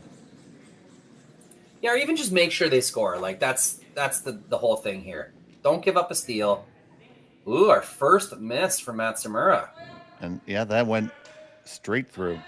Yeah, or even just make sure they score. That's the whole thing here. Don't give up a steal. Ooh, our first miss from Matsumura. And yeah, that went straight through.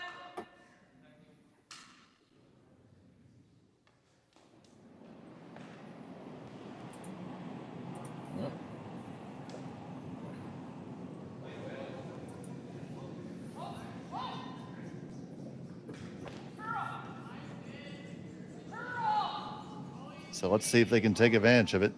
So let's see if they can take advantage of it.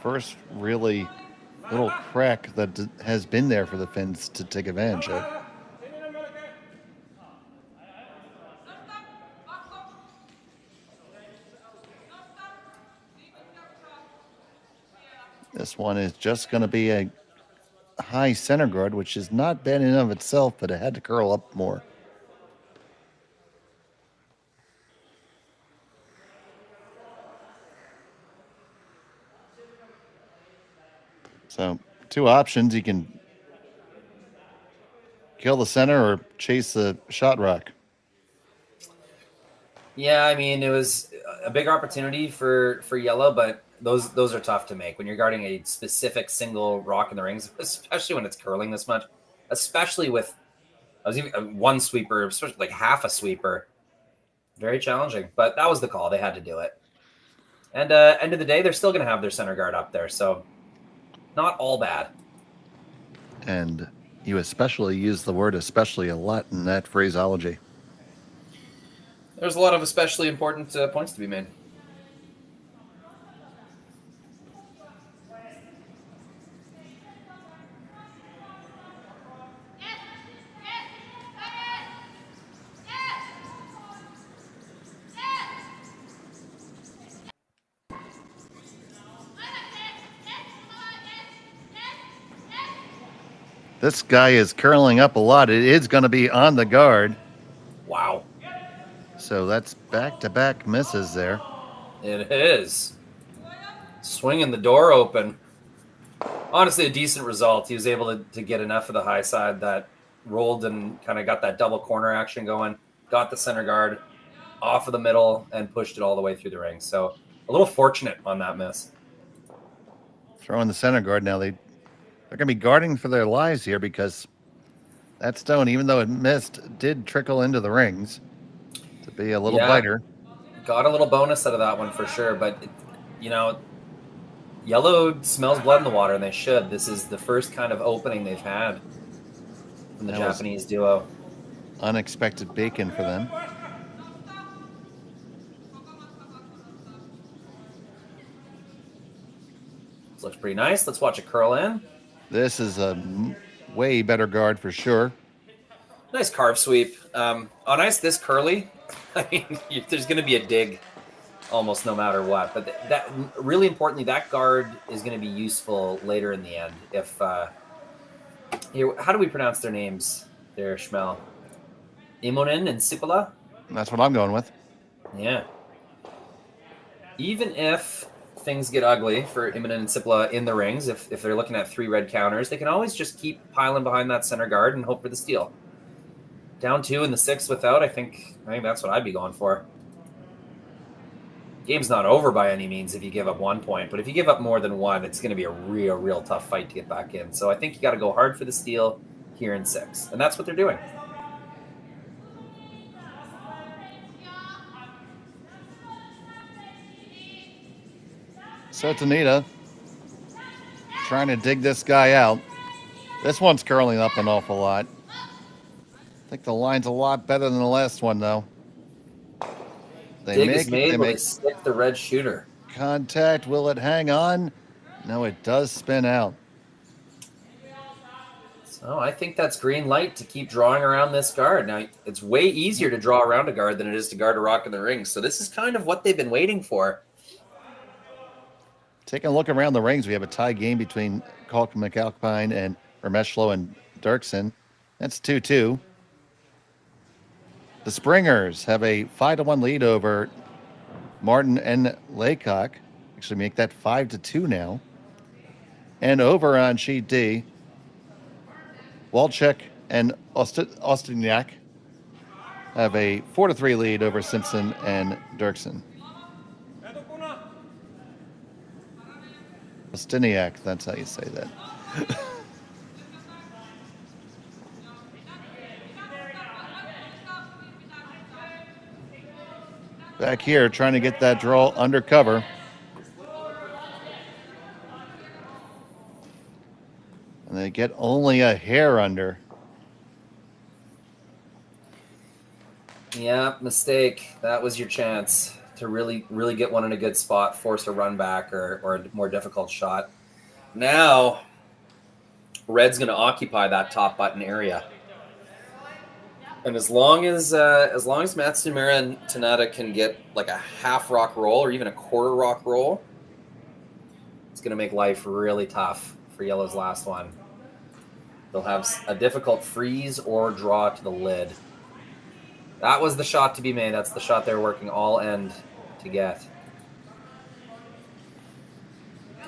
First really little crack that has been there for the Finns to take advantage of. This one is just going to be a high center guard, which is not bad in and of itself, but it had to curl up more. So, two options. You can kill the center or chase the shot rock. Yeah, I mean, it was a big opportunity for yellow, but those are tough to make when you're guarding a specific single rock in the rings, especially when it's curling this much, especially with one sweeper, especially like half a sweeper. Very challenging, but that was the call. They had to do it. And end of the day, they're still going to have their center guard up there, so not all bad. And you especially use the word especially a lot in that phraseology. There's a lot of especially important points to be made. This guy is curling up a lot. It is going to be on the guard. Wow. So that's back-to-back misses there. It is. Swinging the door open. Honestly, a decent result. He was able to get enough of the high side that rolled and kind of got that double corner action going. Got the center guard off of the middle and pushed it all the way through the ring. So a little fortunate on that miss. Throwing the center guard now. They're going to be guarding for their lives here because that stone, even though it missed, did trickle into the rings to be a little biter. Got a little bonus out of that one for sure. But, yellow smells blood in the water, and they should. This is the first kind of opening they've had from the Japanese duo. Unexpected bacon for them. This looks pretty nice. Let's watch it curl in. This is a way better guard for sure. Nice carve sweep. On ice this curly, I mean, there's going to be a dig almost no matter what. But that really importantly, that guard is going to be useful later in the end. If how do we pronounce their names there, Schmel? Immonen and Sipila? That's what I'm going with. Yeah. Even if things get ugly for Immonen and Sipila in the rings, if they're looking at 3 red counters, they can always just keep piling behind that center guard and hope for the steal. Down 2 in the 6th without, I think that's what I'd be going for. Game's not over by any means if you give up 1 point, but if you give up more than 1, it's going to be a real tough fight to get back in. So I think you got to go hard for the steal here in 6, and that's what they're doing. So Tanida trying to dig this guy out. This one's curling up an awful lot. I think the line's a lot better than the last one, though. Dig is made when they stick the red shooter. Contact. Will it hang on? No, it does spin out. So I think that's green light to keep drawing around this guard. Now, it's way easier to draw around a guard than it is to guard a rock in the ring. So this is kind of what they've been waiting for. Taking a look around the rings, we have a tie game between Kalk McAlpine and Remeshlo and Dirksen. That's 2-2. The Springers have a 5-1 lead over Martin and Laycock. Actually make that 5-2 now. And over on sheet D, Walczek and Ostiniak have a 4-3 lead over Simpson and Dirksen. Ostiniak, that's how you say that. Back here, trying to get that draw under cover. And they get only a hair under. Yeah, mistake. That was your chance to really get one in a good spot, force a run back or a more difficult shot. Now, Red's going to occupy that top button area. And as long as Matsumura and Tanida can get like a half rock roll or even a quarter rock roll, it's going to make life really tough for Yellow's last one. They'll have a difficult freeze or draw to the lid. That was the shot to be made. That's the shot they were working all end to get.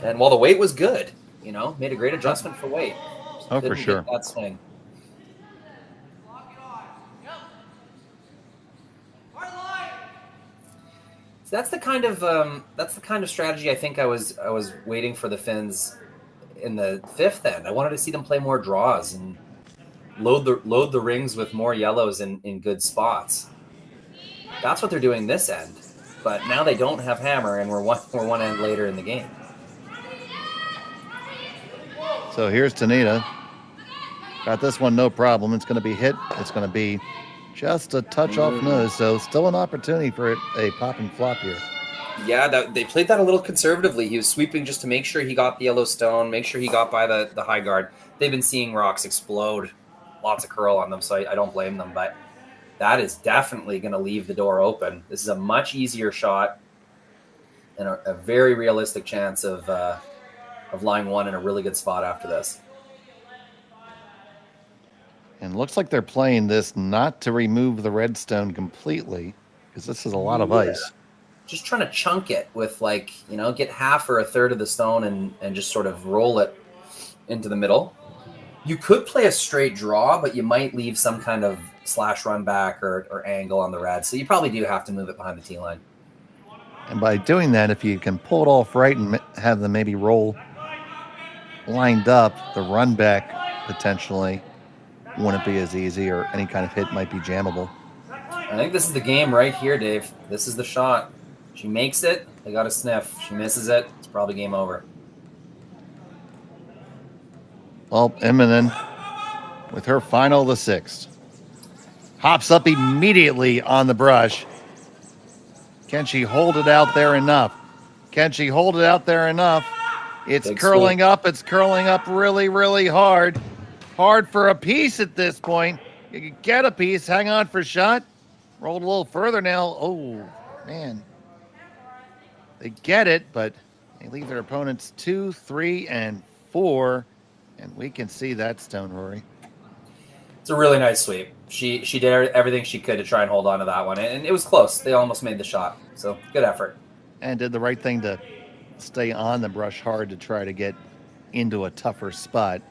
And while the weight was good, made a great adjustment for weight. Oh, for sure. That swing. So that's the kind of strategy I think I was waiting for the Finns in the fifth end. I wanted to see them play more draws and load the rings with more yellows in good spots. That's what they're doing this end. But now they don't have hammer, and we're one end later in the game. So here's Tanida. Got this one, no problem. It's going to be hit. It's going to be just a touch off nose. So still an opportunity for a pop and flop here. Yeah, they played that a little conservatively. He was sweeping just to make sure he got the yellow stone, make sure he got by the high guard. They've been seeing rocks explode. Lots of curl on them, so I don't blame them. But that is definitely going to leave the door open. This is a much easier shot and a very realistic chance of line one in a really good spot after this. And looks like they're playing this not to remove the red stone completely, because this is a lot of ice. Just trying to chunk it with get half or a third of the stone and just sort of roll it into the middle. You could play a straight draw, but you might leave some kind of slash run back or angle on the red. So you probably do have to move it behind the tee line. And by doing that, if you can pull it off right and have them maybe roll lined up, the run back potentially wouldn't be as easy, or any kind of hit might be jammable. I think this is the game right here, Dave. This is the shot. She makes it, they got a sniff. She misses it, it's probably game over. Well, Immonen, with her final, the sixth, hops up immediately on the brush. Can she hold it out there enough? Can she hold it out there enough? It's Big curling swoop. up. It's curling up really, really hard. Hard for a piece at this point. You can get a piece. Hang on for shot. Rolled a little further now. Oh, man. They get it, but they leave their opponents 2, 3, and 4. And we can see that stone, Rory. It's a really nice sweep. She did everything she could to try and hold on to that one, and it was close. They almost made the shot, so good effort. And did the right thing to stay on the brush hard to try to get into a tougher spot.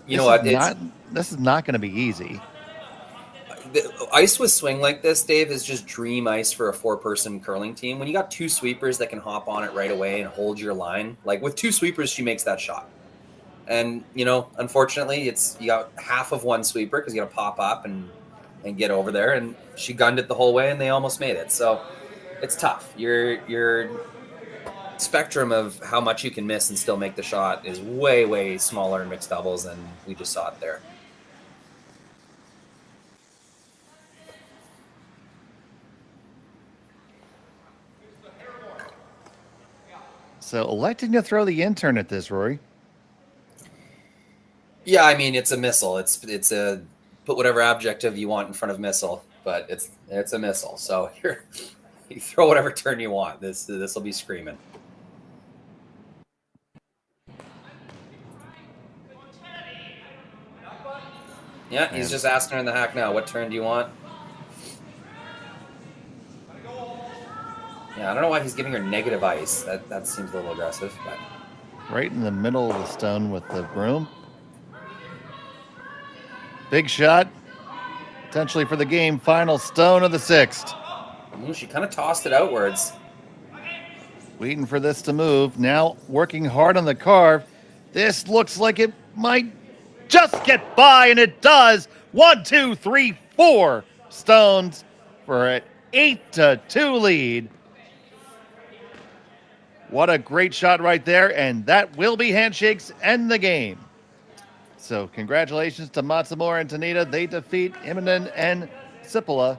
You know what? This is not going to be easy. The ice with swing like this, Dave, is just dream ice for a 4-person curling team. When you got 2 sweepers that can hop on it right away and hold your line, like with 2 sweepers, she makes that shot. And, unfortunately, you got half of one sweeper because you got to pop up and get over there. And she gunned it the whole way, and they almost made it. So it's tough. Your spectrum of how much you can miss and still make the shot is way, way smaller in mixed doubles, and we just saw it there. So electing to throw the intern at this, Rory. Yeah, I mean, it's a missile. It's a put whatever adjective you want in front of missile, but it's a missile. So you throw whatever turn you want. This will be screaming. Yeah, he's just asking her in the hack now, what turn do you want? Yeah, I don't know why he's giving her negative ice. That seems a little aggressive, but... Right in the middle of the stone with the broom. Big shot. Potentially for the game. Final stone of the 6th. Ooh, she kind of tossed it outwards. Waiting for this to move. Now working hard on the carve. This looks like it might just get by, and it does. 1, 2, 3, 4 stones for an 8-2 lead. What a great shot right there, and that will be handshakes end the game. So congratulations to Matsumura and Tanida. They defeat Immonen and Sipila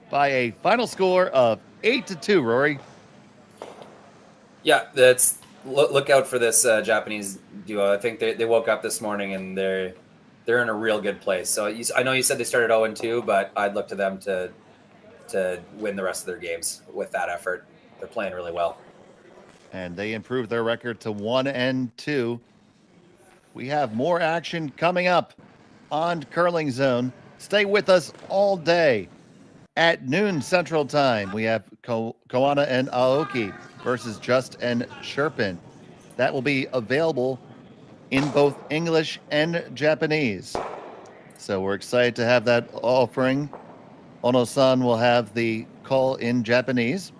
by a final score of 8-2, Rory. Yeah, look out for this Japanese duo. I think they woke up this morning and they're in a real good place. So I know you said they started 0-2, but I'd look to them to win the rest of their games with that effort. They're playing really well. And they improved their record to 1-2. We have more action coming up on Curling Zone. Stay with us all day. At noon Central Time, we have Koana and Aoki versus Just and Sherpin. That will be available in both English and Japanese. So we're excited to have that offering. Ono-san will have the call in Japanese.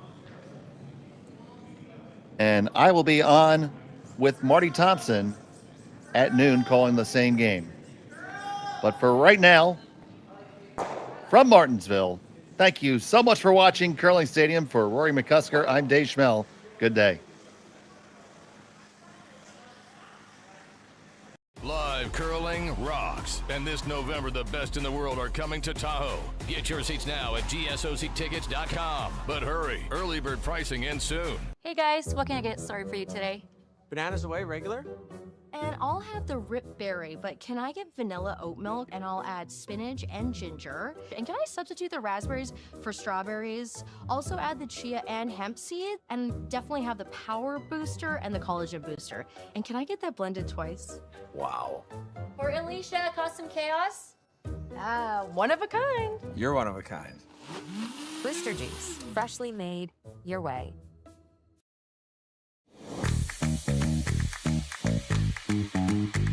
And I will be on with Marty Thompson at noon calling the same game. But for right now, from Martensville, thank you so much for watching Curling Stadium. For Rory McCusker, I'm Dave Schmel. Good day. Live curling rocks. And this November, the best in the world are coming to Tahoe. Get your seats now at gsoctickets.com. But hurry, early bird pricing ends soon. Hey guys, what can I get started for you today? Bananas away, regular? And I'll have the Rip Berry, but can I get vanilla oat milk? And I'll add spinach and ginger. And can I substitute the raspberries for strawberries? Also add the chia and hemp seed, and definitely have the power booster and the collagen booster. And can I get that blended twice? Wow. For Alicia, Custom Chaos? One of a kind. You're one of a kind. Booster Juice, freshly made your way. Thank you.